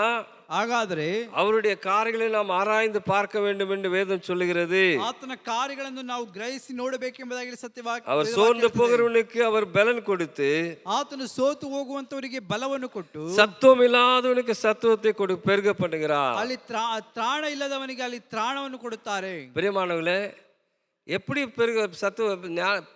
ಹಾಗಾದ್ರೆ அவருடைய காரியங்களை நாம் ஆராய்ந்து பார்க்க வேண்டும் என்று வேதம் சொல்லுகிறது. ಆತನ ಕಾರ್ಯಗಳನ್ನು ನಾವು ಗ್ರಹಿಸಿ ನೋಡಬೇಕೆಂಬುದಾಗಿ ಸತ್ಯವಾಕ್ಯ. அவர் சோர்ந்து போகிறவனுக்கு அவர் பலன் கொடுத்து, ಆತನು ಸೋತು ಹೋಗುವಂತವರಿಗೆ ಬಲವನ್ನು ಕೊಟ್ಟು, சத்துவம் இல்லாதவனுக்கு சத்துவத்தை பெருக பண்ணுகிறார். ಅಲ್ಲಿ ತ್ರಾಣ ಇಲ್ಲದವನಿಗೆ ಅಲ್ಲಿ ತ್ರಾಣವನ್ನು ಕೊಡುತ್ತಾರೆ. பிரியமானவர்களே, எப்படி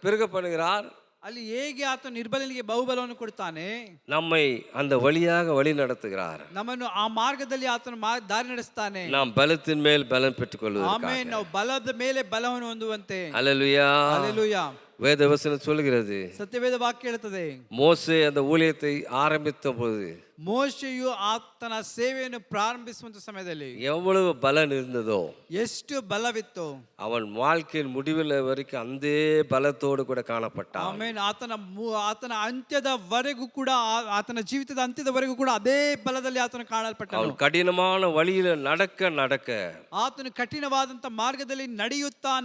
பெருக பண்ணுகிறார்? ಅಲ್ಲಿ ಹೇಗೆ ಆತ ನಿರ್ಬಲನಿಗೆ ಬಹುಬಲವನ್ನು ಕೊಡ್ತಾನೆ, நம்மை அந்த வழியாக வழி நடத்துகிறார். ನಮ್ಮನ್ನು ಆ ಮಾರ್ಗದಲ್ಲಿ ಆತನು ದಾರಿ ನಡೆಸ್ತಾನೆ. நாம் பலத்தின் மேல் பலன் பெற்றுக் கொள்வோம். ಆಮೆನ್. ನಾವು ಬಲದ ಮೇಲೆ ಬಲವನ್ನು ಹೊಂದುವಂತೆ. அல்லேலூயா, அல்லேலೂಯಾ. வேதவசனம் சொல்கிறது, ಸತ್ಯವೇದ ವಾಕ್ಯ ಹೇಳುತ್ತದೆ, மோசே அந்த ஊழியத்தை ஆரம்பித்த போது ಮೋಶೆಯು ಆತನ ಸೇವೆಯನ್ನು ಪ್ರಾರಂಭಿಸುವಂತ ಸಮಯದಲ್ಲಿ எவ்வளவு பலன் இருந்ததோ ಎಷ್ಟು ಬಲವಿತ್ತು, அவன் வாழ்க்கையின் முடிவில் வரைக்கும் அந்த பலத்தோடு கூட காணப்பட்டான். ಆಮೇಲೆ ಆತನ ಅಂತ್ಯದವರೆಗೂ ಕೂಡ ಆತನ ಜೀವಿತದ ಅಂತ್ಯದವರೆಗೂ ಕೂಡ ಅದೇ ಬಲದಲ್ಲಿ ಆತನು ಕಾಣಲ್ಪಟ್ಟನು. அவன் கடினமான வழியில நடக்க நடக்க ಆತನು ಕಠಿಣವಾದಂತ ಮಾರ್ಗದಲ್ಲಿ ನಡೆಯುತ್ತಾ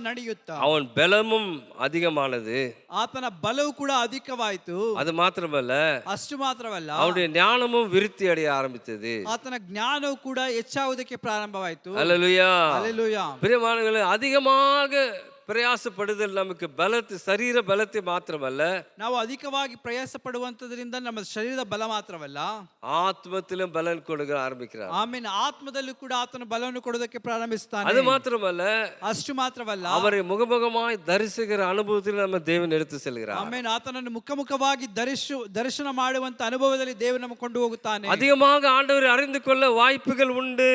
அவன் பலமும் அதிகமானது. ಆತನ ಬಲವು ಕೂಡ ಅಧಿಕವಾಯಿತು. அது மாத்திரமல்ல, ಅಷ್ಟು ಮಾತ್ರವಲ್ಲ, அவனுடைய ஞானமும் விருத்தி அடைய ஆரம்பித்தது. ಆತನ ಜ್ಞಾನವು ಕೂಡ ಹೆಚ್ಚಾಗುವುದಕ್ಕೆ ಪ್ರಾರಂಭವಾಯಿತು. அல்லேலூயா. ಹಲ್ಲೆಲೂಯಾ. பிரியமானவர்களே, அதிகமாக பிரயாசப்படுதல் நமக்கு பலத்தை, சரீர பலத்தை மாத்திரமல்ல, ನಾವು ಅಧಿಕವಾಗಿ ಪ್ರಯಾಸ ಪಡುವಂತದ್ರಿಂದ ನಮ್ಮ ಶರೀರದ ಬಲ ಮಾತ್ರವಲ್ಲ, ஆத்மத்திலும் பலன் கொடுக்க ஆரம்பிக்கிறார். ಆಮೇಲೆ ಆತ್ಮದಲ್ಲೂ ಕೂಡ ಆತನ ಬಲವನ್ನು ಕೊಡೋದಕ್ಕೆ ಪ್ರಾರಂಭಿಸ್ತಾನೆ. அது மாத்திரமல்ல, ಅಷ್ಟು ಮಾತ್ರವಲ್ಲ, அவரை முகமுகமாய் தரிசிக்கிற அனுபவத்தில் நம்ம தேவன் எடுத்து செல்கிறார். ಆಮೇಲೆ ಆತನನ್ನು ಮುಖವಾಗಿ ದರ್ಶನ ಮಾಡುವಂತ ಅನುಭವದಲ್ಲಿ ದೇವರು ನಮಗೆ ಕೊಂಡು ಹೋಗುತ್ತಾನೆ. அதிகமாக ಆண்டವரை அறிந்து கொள்ள வாய்ப்புகள் ಉಂಟು.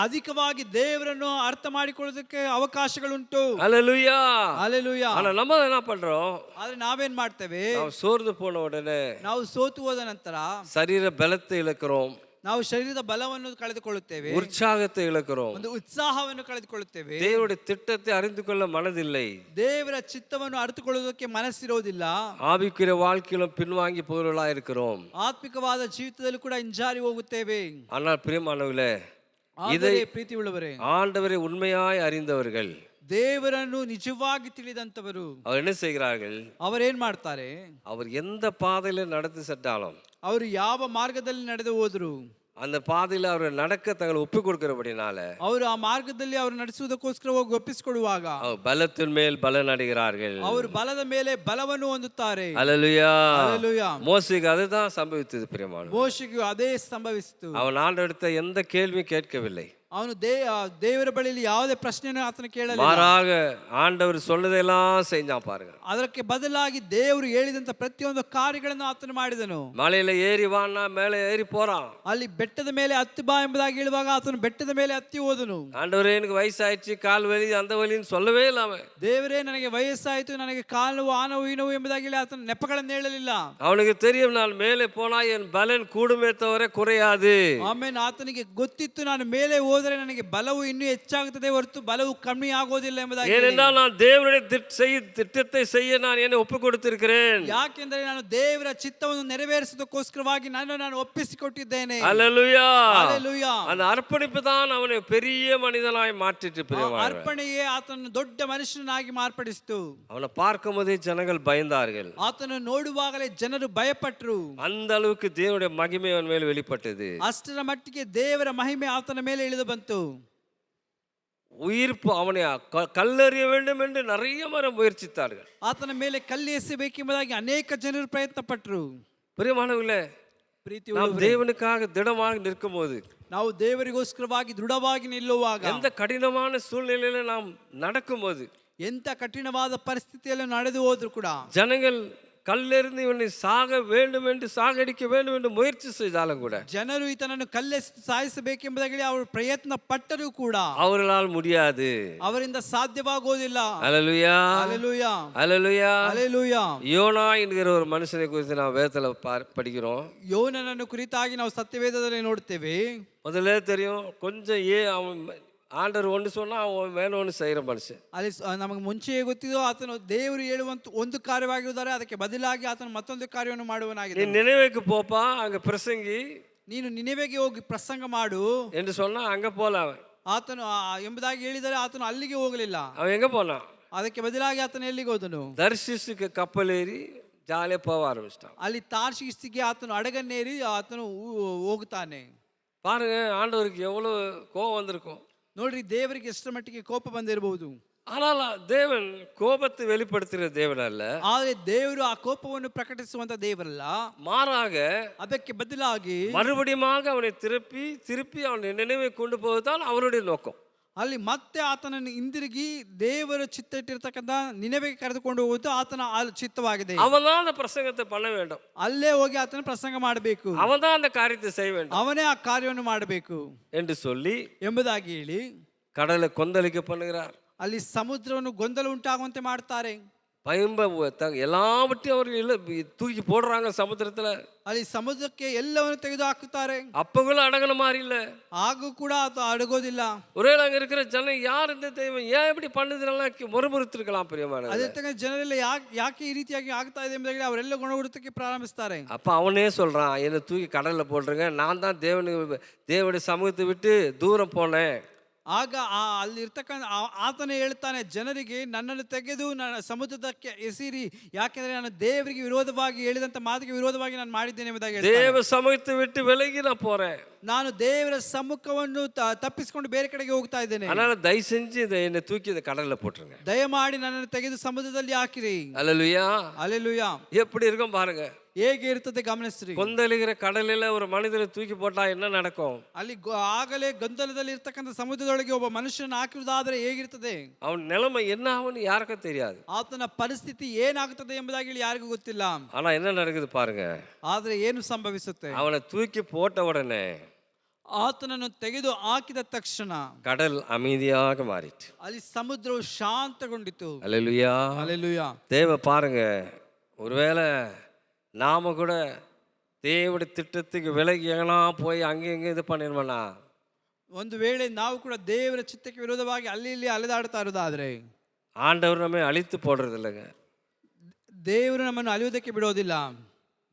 ಅಧಿಕವಾಗಿ ದೇವರನ್ನು ಅರ್ಥ ಮಾಡಿಕೊಳ್ಳೋದಕ್ಕೆ ಅವಕಾಶಗಳುಂಟು. அல்லேலூயா. ಹಲ್ಲೆಲೂಯಾ. ஆனா நம்ம என்ன பண்றோம்? ಆದ್ರೆ ನಾವೇನ್ ಮಾಡ್ತೇವೆ? ನಾವು ಸೋರ್ದು போன உடனே ನಾವು ಸೋತು ಹೋದ ನಂತರ சரீர பலத்தை இழக்கிறோம், ನಾವು ಶರೀರದ ಬಲವನ್ನು ಕಳೆದುಕೊಳ್ಳುತ್ತೇವೆ, உற்சாகத்தை இழக்கிறோம், ಒಂದು ಉತ್ಸಾಹವನ್ನು ಕಳೆದುಕೊಳ್ಳುತ್ತೇವೆ, தேவனுடைய திட்டத்தை அறிந்து கொள்ள மனதில்லை, ದೇವರ ಚಿತ್ತವನ್ನು ಅರ್ಥಕೊಳ್ಳುವುದಕ್ಕೆ ಮನಸ್ಸಿರೋದಿಲ್ಲ, ஆவிக்குரிய வாழ்க்கையிலும் பின்வாங்கி போகிறவர்களா இருக்கிறோம். ಆತ್ಮಿಕವಾದ ಜೀವಿತದಲ್ಲಿ ಕೂಡ ಹಿಂಜಾರಿ ಹೋಗುತ್ತೇವೆ. ஆனால் பிரியமானவர்களே, ಆದರೆ ಪ್ರೀತಿ ಉಳ್ಳವರೇ, ஆண்டவரை உண்மையாய் அறிந்தவர்கள் ದೇವರನ್ನು ನಿಜವಾಗಿ ತಿಳಿದಂತವರು அவர் என்ன செய்கிறார்கள்? ಅವರೇನ್ ಮಾಡ್ತಾರೆ? அவர் எந்த பாதையில நடந்து சென்றாலும் ಅವರು ಯಾವ ಮಾರ್ಗದಲ್ಲಿ ನಡೆದು ಹೋದ್ರು அந்த பாதையில அவர் நடக்க தங்களை ஒப்பு கொடுக்கிறபடினால ಅವರು ಆ ಮಾರ್ಗದಲ್ಲಿ ಅವರು ನಡೆಸುವುದಕ್ಕೋಸ್ಕರ ಹೋಗಿ ಒಪ್ಪಿಸಿಕೊಡುವಾಗ அவர் பலத்தின் மேல் பலன் அடைகிறார்கள். ಅವರು ಬಲದ ಮೇಲೆ ಬಲವನ್ನು ಹೊಂದುತ್ತಾರೆ. அல்லேலூயா. ಹಲ್ಲೆಲೂಯಾ. மோசேக்கு அதுதான் சம்பவித்தது பிரியமான. ಮೋಶೆಗೂ ಅದೇ ಸಂಭವಿಸಿತು. அவன் ஆண்டவரிடத்தில் எந்த கேள்வியும் கேட்கவில்லை. ಅವನು ದೇವರ ಬಳಿಯಲ್ಲಿ ಯಾವುದೇ ಪ್ರಶ್ನೆಯನ್ನು ಆತನ ಕೇಳಲಿಲ್ಲ. மாறாக ஆண்டவர் சொன்னதெல்லாம் செஞ்சான் பாருங்க. ಅದಕ್ಕೆ ಬದಲಾಗಿ ದೇವರು ಹೇಳಿದಂತ ಪ್ರತಿಯೊಂದು ಕಾರ್ಯಗಳನ್ನು ಆತನು ಮಾಡಿದನು. மலையில ஏறி வான்னா மேலே ஏறி போறான். ಅಲ್ಲಿ ಬೆಟ್ಟದ ಮೇಲೆ ಹತ್ತಿ ಬಾ ಎಂಬುದಾಗಿ ಹೇಳುವಾಗ ಆತನು ಬೆಟ್ಟದ ಮೇಲೆ ಹತ್ತಿ ಹೋದನು. ஆண்டவரே எனக்கு வயசாயிடுச்சு, கால் வலி, அந்த வலின்னு சொல்லவே ಇಲ್ಲ அவன். ದೇವರೇ ನನಗೆ ವಯಸ್ಸಾಯಿತು, ನನಗೆ ಕಾಲು ಆ ನೋವು ಈ ನೋವು ಎಂಬುದಾಗಿ ಹೇಳಿ ಆತನು ನೆಪಗಳನ್ನು ಹೇಳಲಿಲ್ಲ. அவனுக்கு தெரியும், நான் மேலே போனா என் பலன் கூடுமே தவிர குறையாது. ಆಮೇಲೆ ಆತನಿಗೆ ಗೊತ್ತಿತ್ತು, ನಾನು ಮೇಲೆ ಹೋದರೆ ನನಗೆ ಬಲವು ಇನ್ನೂ ಹೆಚ್ಚಾಗುತ್ತದೆ ಹೊರತು ಬಲವು ಕಮ್ಮಿ ಆಗೋದಿಲ್ಲ ಎಂಬುದಾಗಿ. ஏனென்றால் நான் தேவனுடைய திட்டத்தை செய்ய நான் என்னை ஒப்பு கொடுத்திருக்கிறேன். ಯಾಕೆಂದರೆ ನಾನು ದೇವರ ಚಿತ್ತವನ್ನು ನೆರವೇರಿಸುವುದಕ್ಕೋಸ್ಕರವಾಗಿ ನಾನು ಒಪ್ಪಿಸಿಕೊಟ್ಟಿದ್ದೇನೆ. அல்லேலூயா. ಹಲ್ಲೆಲೂಯಾ. அந்த அர்ப்பணிப்பு தான் அவனை பெரிய மனிதனாய் மாற்றிட்டு பிரியமானவர்களே. ಅರ್ಪಣೆಯೇ ಆತನನ್ನು ದೊಡ್ಡ ಮನುಷ್ಯನಾಗಿ ಮಾರ್ಪಡಿಸಿತು. அவனை பார்க்கும் போதே ஜனங்கள் பயந்தார்கள். ಆತನು ನೋಡುವಾಗಲೇ ಜನರು ಭಯಪಟ್ಟರು. அந்த அளவுக்கு தேவனுடைய மகிமை அவன் மேல் வெளிப்பட்டது. ಅಷ್ಟರ ಮಟ್ಟಿಗೆ ದೇವರ ಮಹಿಮೆ ಆತನ ಮೇಲೆ ಇಳಿದು ಬಂತು. உயிர்ப்பு அவனை கல்லறிய வேண்டும் என்று நிறைய முறை முயற்சித்தார்கள். ಆತನ ಮೇಲೆ ಕಲ್ಲು ಎಸೆಯಬೇಕೆಂಬುದಾಗಿ ಅನೇಕ ಜನರು ಪ್ರಯತ್ನ ಪಟ್ಟರು. பிரியமானவர்களே, ಪ್ರೀತಿ நாம் தேவனுக்காக திடமாக நிற்கும் போது, ನಾವು ದೇವರಿಗೋಸ್ಕರವಾಗಿ ದೃಢವಾಗಿ ನಿಲ್ಲುವಾಗ, எந்த கடினமான சூழ்நிலையில நாம் நடக்கும்போது, ಎಂತ ಕಠಿಣವಾದ ಪರಿಸ್ಥಿತಿಯಲ್ಲಿ ನಡೆದು ಹೋದ್ರು ಕೂಡ ஜனங்கள் கல்லெறிந்து இவனை சாக வேண்டும் என்று சாகடிக்க வேண்டும் என்று முயற்சி செய்தாலும் கூட ಜನರು ಈತನನ್ನು ಕಲ್ಲೆಸೆದು ಸಾಯಿಸಬೇಕೆಂಬುದಾಗಿ ಅವರು ಪ್ರಯತ್ನ ಪಟ್ಟರೂ ಕೂಡ அவர்களால் முடியாது. ಅವರಿಂದ ಸಾಧ್ಯವಾಗುವುದಿಲ್ಲ. அல்லேலூயா. ಹಲ್ಲೆಲೂಯಾ. அல்லேலூயா. ಹಲ್ಲೆಲೂಯಾ. யோனா என்கிற ஒரு மனுஷனை குறித்து நாம் வேதத்துல படிக்கிறோம். ಯೋನನನ್ನು ಕುರಿತಾಗಿ ನಾವು ಸತ್ಯವೇದದಲ್ಲಿ ನೋಡ್ತೇವೆ. முதல்ல தெரியும், கொஞ்சம் அவன் ஆண்டவர் ஒன்று சொன்னா அவன் வேணும் ஒன்று செய்யற மனுஷன். ಅಲ್ಲಿ ನಮಗೆ ಮುಂಚೆಯೇ ಗೊತ್ತಿದ್ದು ಆತನು ದೇವರು ಹೇಳುವಂತ ಒಂದು ಕಾರ್ಯವಾಗಿರುತ್ತಾರೆ, ಅದಕ್ಕೆ ಬದಲಾಗಿ ಆತನು ಮತ್ತೊಂದು ಕಾರ್ಯವನ್ನು ಮಾಡುವನಾಗಿದೆ. நீ நினைவுக்கு போப்பா, அங்க பிரசங்கி ನೀನು ನಿನೆವೆಗೆ ಹೋಗಿ ಪ್ರಸಂಗ ಮಾಡು என்று சொன்னா அங்க போல அவன். ಆತನು ಎಂಬುದಾಗಿ ಹೇಳಿದರೆ ಆತನು ಅಲ್ಲಿಗೆ ಹೋಗಲಿಲ್ಲ. அவன் எங்க போனான்? ಅದಕ್ಕೆ ಬದಲಾಗಿ ಆತನು ಎಲ್ಲಿಗೆ ಹೋದನು? தர்ஷிஸுக்கு கப்பல் ஏறி ஜாலியா போக ஆரம்பிச்சிட்டான். ಅಲ್ಲಿ ತಾರ್ಷೀಸಿಗೆ ಆತನು ಹಡಗನ್ನೇರಿ ಆತನು ಹೋಗುತ್ತಾನೆ. பாருங்க, ஆண்டவருக்கு எவ்வளவு கோபம் வந்திருக்கும். ನೋಡ್ರಿ, ದೇವರಿಗೆ ಎಷ್ಟರ ಮಟ್ಟಿಗೆ ಕೋಪ ಬಂದಿರಬಹುದು. ஆனால் தேவன் கோபத்தை வெளிப்படுத்துகிற தேவன் அல்ல. ಆದರೆ ದೇವರು ಆ ಕೋಪವನ್ನು ಪ್ರಕಟಿಸುವಂತ ದೇವರಲ್ಲ. மாறாக ಅದಕ್ಕೆ ಬದಲಾಗಿ மறுபடியும் அவனை திருப்பಿ அவனை நினைவை கொண்டு போவதுதான் அவருடைய நோக்கம். ಅಲ್ಲಿ ಮತ್ತೆ ಆತನನ್ನು ಹಿಂದಿರುಗಿ ದೇವರ ಚಿತ್ತ ಇಟ್ಟಿರ್ತಕ್ಕಂಥ ನಿನೆವೆಗೆ ಕರೆದುಕೊಂಡು ಹೋಗುವುದು ಆತನ ಚಿತ್ತವಾಗಿದೆ. அவன் தான் அந்த பிரசங்கத்தை பண்ண வேண்டும். ಅಲ್ಲೇ ಹೋಗಿ ಆತನ ಪ್ರಸಂಗ ಮಾಡಬೇಕು. அவன் தான் அந்த காரியத்தை செய்ய வேண்டும். ಅವನೇ ಆ ಕಾರ್ಯವನ್ನು ಮಾಡಬೇಕು என்று சொல்லி ಎಂಬುದಾಗಿ ಹೇಳಿ கடலை கொந்தளிக்க பண்ணுகிறார். ಅಲ್ಲಿ ಸಮುದ್ರವನ್ನು ಗೊಂದಲ ಉಂಟಾಗುವಂತೆ ಮಾಡ್ತಾರೆ. எல்லாவற்றையும் அவர்கள் தூக்கி போடுறாங்க சமுத்திரத்துல. ಅಲ್ಲಿ ಸಮುದ್ರಕ್ಕೆ ಎಲ್ಲವನ್ನು ತೆಗೆದು ಹಾಕುತ್ತಾರೆ. அப்ப கூட அடங்கின மாதிரி இல்ல. ಆಗೂ ಕೂಡ ಅದು ಅಡಗೋದಿಲ್ಲ. ஒருவேளை அங்க இருக்கிற ஜனம் யார் இந்த தெய்வம் ஏன் இப்படி பண்ணுதுலாம் முறுமுறுத்திருக்கலாம் பிரியமான. ಅದೇ ತರ ಜನರೆಲ್ಲ ಯಾಕೆ ಈ ರೀತಿಯಾಗಿ ಆಗ್ತಾ ಇದೆ ಎಂಬುದಾಗಿ ಅವರೆಲ್ಲ ಗುಣಗುಡುತ್ತಕ್ಕೆ ಪ್ರಾರಂಭಿಸ್ತಾರೆ. அப்ப அவனே சொல்றான், என்னை தூக்கி கடல்ல போட்டுருங்க, நான் தான் தேவனுடைய சமூகத்தை விட்டு தூரம் போனேன். ಆಗ ಅಲ್ಲಿರ್ತಕ್ಕಂಥ ಆತನೇ ಹೇಳ್ತಾನೆ, ಜನರಿಗೆ ನನ್ನನ್ನು ತೆಗೆದು ನನ್ನ ಸಮುದ್ರಕ್ಕೆ ಎಸಿರಿ, ಯಾಕೆಂದ್ರೆ ನಾನು ದೇವರಿಗೆ ವಿರೋಧವಾಗಿ ಹೇಳಿದಂತ ಮಾತಿಗೆ ವಿರೋಧವಾಗಿ ನಾನು ಮಾಡಿದ್ದೇನೆ ಎಂಬುದಾಗಿ ಹೇಳ್ತಾನೆ. தேவ சமூகத்தை விட்டு விலகி நான் போறேன். ನಾನು ದೇವರ ಸಮ್ಮುಖವನ್ನು ತಪ್ಪಿಸಿಕೊಂಡು ಬೇರೆ ಕಡೆಗೆ ಹೋಗ್ತಾ ಇದ್ದೇನೆ. அதனால தயவு செஞ்சு என்னை தூக்கி இந்த கடல்ல போட்டுருங்க. ದಯಮಾಡಿ ನನ್ನನ್ನು ತೆಗೆದು ಸಮುದ್ರದಲ್ಲಿ ಹಾಕಿರಿ. அல்லேலூயா. அல்லேலೂಯಾ. எப்படி இருக்கும் பாருங்க. ಹೇಗೆ ಇರ್ತದೆ ಗಮನಿಸ್ರಿ. கொந்தளிக்கிற கடலில ஒரு மனிதனை தூக்கி போட்டா என்ன நடக்கும்? ಅಲ್ಲಿ ಆಗಲೇ ಗೊಂದಲದಲ್ಲಿ ಇರ್ತಕ್ಕಂಥ ಸಮುದ್ರದೊಳಗೆ ಒಬ್ಬ ಮನುಷ್ಯನ ಹಾಕಿರುವುದಾದ್ರೆ ಹೇಗಿರ್ತದೆ? அவன் நிலைமை என்ன ஆகும்னு யாருக்கும் தெரியாது. ಆತನ ಪರಿಸ್ಥಿತಿ ಏನಾಗುತ್ತದೆ ಎಂಬುದಾಗಿ ಯಾರಿಗೂ ಗೊತ್ತಿಲ್ಲ. ஆனா என்ன நடக்குது பாருங்க. ಆದ್ರೆ ಏನು ಸಂಭವಿಸುತ್ತೆ? அவனை தூக்கி போட்ட உடனே ಆತನನ್ನು ತೆಗೆದು ಹಾಕಿದ ತಕ್ಷಣ கடல் அமைதியாக மாறிட்டு, ಅಲ್ಲಿ ಸಮುದ್ರವು ಶಾಂತಗೊಂಡಿತು. அல்லேலூயா. அல்லேலூயா. தேவ பாருங்க, ஒருவேளை நாம கூட தேவனுடைய திட்டத்துக்கு விலகி எங்கன்னா போய் அங்கே இங்கே இது பண்ணிருவோம்னா, ಒಂದು ವೇಳೆ ನಾವು ಕೂಡ ದೇವರ ಚಿತ್ತಕ್ಕೆ ವಿರೋಧವಾಗಿ ಅಲ್ಲಿ ಇಲ್ಲಿ ಅಲೆದಾಡ್ತಾ ಇರೋದಾದ್ರೆ ஆண்டவர் நம்ம அழித்து போடுறது இல்லைங்க. ದೇವರು ನಮ್ಮನ್ನು ಅಲಿಯುವುದಕ್ಕೆ ಬಿಡೋದಿಲ್ಲ.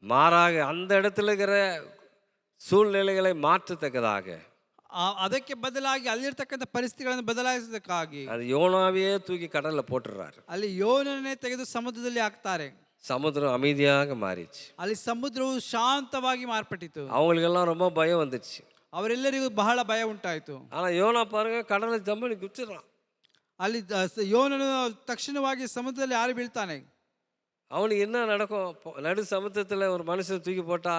மாறாக அந்த இடத்துல இருக்கிற சூழ்நிலைகளை மாற்றத்தக்கதாக ಅದಕ್ಕೆ ಬದಲಾಗಿ ಅಲ್ಲಿರ್ತಕ್ಕಂಥ ಪರಿಸ್ಥಿತಿಗಳನ್ನು ಬದಲಾಯಿಸೋದಕ್ಕಾಗಿ அது யோனாவையே தூக்கி கடல்ல போட்டுறாரு. ಅಲ್ಲಿ ಯೋನನೇ ತೆಗೆದು ಸಮುದ್ರದಲ್ಲಿ ಹಾಕ್ತಾರೆ. சமுத்திரம் அமைதியாக மாறிச்சு. ಅಲ್ಲಿ ಸಮುದ್ರವು ಶಾಂತವಾಗಿ ಮಾರ್ಪಟ್ಟಿತು. அவங்களுக்கெல்லாம் ரொம்ப பயம் வந்துச்சு. ಅವರೆಲ್ಲರಿಗೂ ಬಹಳ ಭಯ ಉಂಟಾಯಿತು. ஆனா யோனா பாருங்க, கடலை ஜம்மனி குச்சிடறான். ಅಲ್ಲಿ ಯೋನನು ತಕ್ಷಣವಾಗಿ ಸಮುದ್ರದಲ್ಲಿ ಹಾರಿ ಬೀಳ್ತಾನೆ. அவனுக்கு என்ன நடக்கும்? நடு சமுத்திரத்தில் ஒரு மனுஷனை தூக்கி போட்டா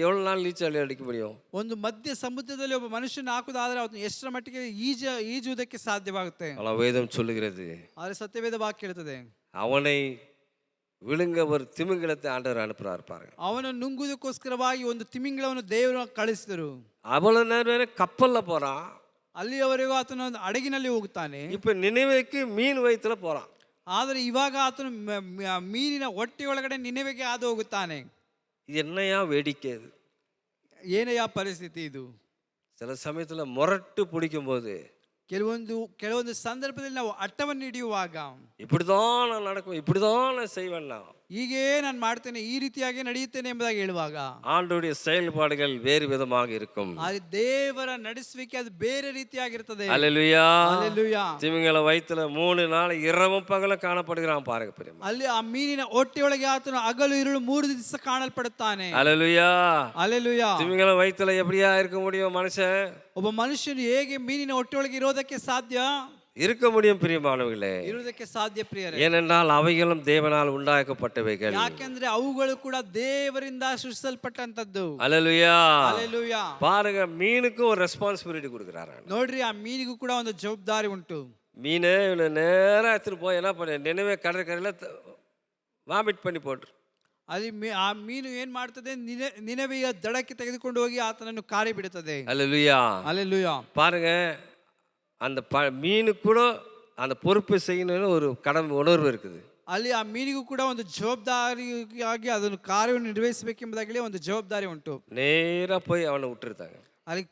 எவ்வளோ நாள் நீச்சல் அடிக்க முடியும்? ಒಂದು ಮಧ್ಯ ಸಮುದ್ರದಲ್ಲಿ ಒಬ್ಬ ಮನುಷ್ಯನ ಹಾಕುವುದಾದ್ರೆ ಅವನು ಎಷ್ಟರ ಮಟ್ಟಿಗೆ ಈಜುವುದಕ್ಕೆ ಸಾಧ್ಯವಾಗುತ್ತೆ? வேதம் சொல்லுகிறது, ಆದರೆ ಸತ್ಯವೇದ ವಾಕ್ಯ ಹೇಳ್ತದೆ, அவனை விழுங்க ஒரு திமிங்கலத்தை ஆண்டவர் அனுப்புறாரு பாருங்க. ಅವನನ್ನು ನುಂಗುವುದಕ್ಕೋಸ್ಕರವಾಗಿ ಒಂದು ತಿಮಿಂಗಿಲವನ್ನು ದೇವರು ಕಳಿಸಿದರು. அவ்வளவு நேரம் கப்பல்ல போறான். ಅಲ್ಲಿಯವರೆಗೂ ಆತನು ಹಡಗಿನಲ್ಲಿ ಹೋಗುತ್ತಾನೆ. இப்ப நினைவுக்கு மீன் வயிற்றுல போறான். ಆದರೆ ಇವಾಗ ಆತನು ಮೀನಿನ ಹೊಟ್ಟೆಯೊಳಗಡೆ ನಿನೆವೆಗೆ ಹಾದು ಹೋಗುತ್ತಾನೆ. என்னையா வேடிக்கை இது? ಏನಯ್ಯ ಪರಿಸ್ಥಿತಿ ಇದು? சில சமயத்துல முரட்டு பிடிக்கும் போது, ಕೆಲವೊಂದು ಸಂದರ್ಭದಲ್ಲಿ ನಾವು ಅಟ್ಟವನ್ನು ಹಿಡಿಯುವಾಗ இப்படிதான் நான் நடக்கும், இப்படிதான் நான் செய்வேன், ಹೀಗೆ ನಾನು ಮಾಡ್ತೇನೆ, ಈ ರೀತಿಯಾಗಿ ನಡೆಯುತ್ತೇನೆ ಎಂಬುದಾಗಿ ಹೇಳುವಾಗ ஆண்டவருடைய செயல்பாடுகள் வேறு விதமாக இருக்கும். ಅದು ದೇವರ ನಡೆಸುವಿಕೆ ಅದು ಬೇರೆ ರೀತಿಯಾಗಿರ್ತದೆ. அல்லேலூயா. அல்லேலூயா. திமிங்கல வயித்துல 3 நாள் இரவும் பகலும் காணப்படுகிறான் பாருங்க பிரியமா. ಅಲ್ಲಿ ಆ ಮೀನಿನ ಹೊಟ್ಟೆಯೊಳಗೆ ಆತನು ಹಗಲು ಇರುಳು 3 ದಿವಸ ಕಾಣಲ್ಪಡುತ್ತಾನೆ. அல்லேலூயா. அல்லேலೂಯಾ. திமிங்கல வயித்துல எப்படியா இருக்க முடியும் மனுஷன்? ಒಬ್ಬ ಮನುಷ್ಯನು ಹೇಗೆ ಮೀನಿನ ಹೊಟ್ಟೆಯೊಳಗೆ ಇರೋದಕ್ಕೆ ಸಾಧ್ಯ? இருக்க முடியும் பிரியமானவர்களே. ಇರುವುದಕ್ಕೆ ಸಾಧ್ಯ ಪ್ರಿಯರೇ. ஏனென்றால் அவைகளும் தேவனால் உண்டாக்கப்பட்டவைகள். ಯಾಕೆಂದ್ರೆ ಅವುಗಳು ಕೂಡ ದೇವರಿಂದ ಸೃಷ್ಟಿಸಲ್ಪಟ್ಟಂತದ್ದು. அல்லேலூயா. அல்லேலூயா. பாருங்க, மீனுக்கு ஒரு ரெஸ்பான்சிபிலிட்டி கொடுக்குறாரு. ನೋಡ್ರಿ, ಆ ಮೀನಿಗೂ ಕೂಡ ಒಂದು ಜವಾಬ್ದಾರಿ ಉಂಟು. மீனை இவனை நேரா எடுத்துட்டு போய் என்ன பண்ண, நினைவே கடற்கரையில வாமிட் பண்ணி போட்டு, ಅಲ್ಲಿ ಆ ಮೀನು ಏನ್ ಮಾಡ್ತದೆ, ನಿನೆವೆಯ ದಡಕ್ಕೆ ತೆಗೆದುಕೊಂಡು ಹೋಗಿ ಆತನನ್ನು ಕಾರಿ ಬಿಡುತ್ತದೆ. அல்லேலூயா. அல்லேலூயா. பாருங்க, அந்த மீனு கூட அந்த பொறுப்பு செய்யணும்னு ஒரு கடமை உணர்வு இருக்குது. ಅಲ್ಲಿ ಆ ಮೀನಿಗೂ ಕೂಡ ಒಂದು ಜವಾಬ್ದಾರಿಯಾಗಿ ಅದನ್ನು ಕಾರ್ಯವನ್ನು ನಿರ್ವಹಿಸಬೇಕೆಂಬುದಾಗಲೇ ಒಂದು ಜವಾಬ್ದಾರಿ ಉಂಟು. நேரா போய் அவனை விட்டுருத்தாங்க. ಅಲ್ಲಿ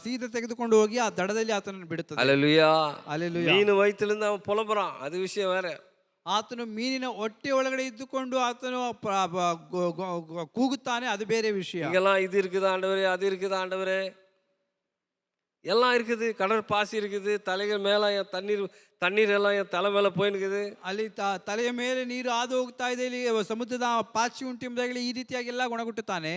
ಸೀದಾ ತೆಗೆದುಕೊಂಡು ಹೋಗಿ ಆ ದಡದಲ್ಲಿ ಆತನನ್ನು ಬಿಡುತ್ತದೆ. அல்லேலூயா. அல்லேலூயா. மீன் வயிற்றிலிருந்து அவன் புலம்புறான், அது விஷயம் வேற. ಆತನು ಮೀನಿನ ಹೊಟ್ಟೆ ಒಳಗಡೆ ಇದ್ದುಕೊಂಡು ಆತನು ಕೂಗುತ್ತಾನೆ, ಅದು ಬೇರೆ ವಿಷಯ. இங்கெல்லாம் இது இருக்குது ஆண்டவரே, அது இருக்குது ஆண்டவரே, எல்லாம் இருக்குது, கடற்பாசி இருக்குது, தலைகள் மேல என் தண்ணீர் எல்லாம் என் தலை மேல போயினுக்குது. ಅಲ್ಲಿ ತಲೆಯ ಮೇಲೆ ನೀರು ಹಾದು ಹೋಗ್ತಾ ಇದೆ, ಇಲ್ಲಿ ಸಮುದ್ರದ ಪಾಚಿ ಉಂಟು ಎಂಬುದಾಗಲೇ ಈ ರೀತಿಯಾಗಿ ಎಲ್ಲ ಗುಣಗುಟ್ಟುತ್ತಾನೆ.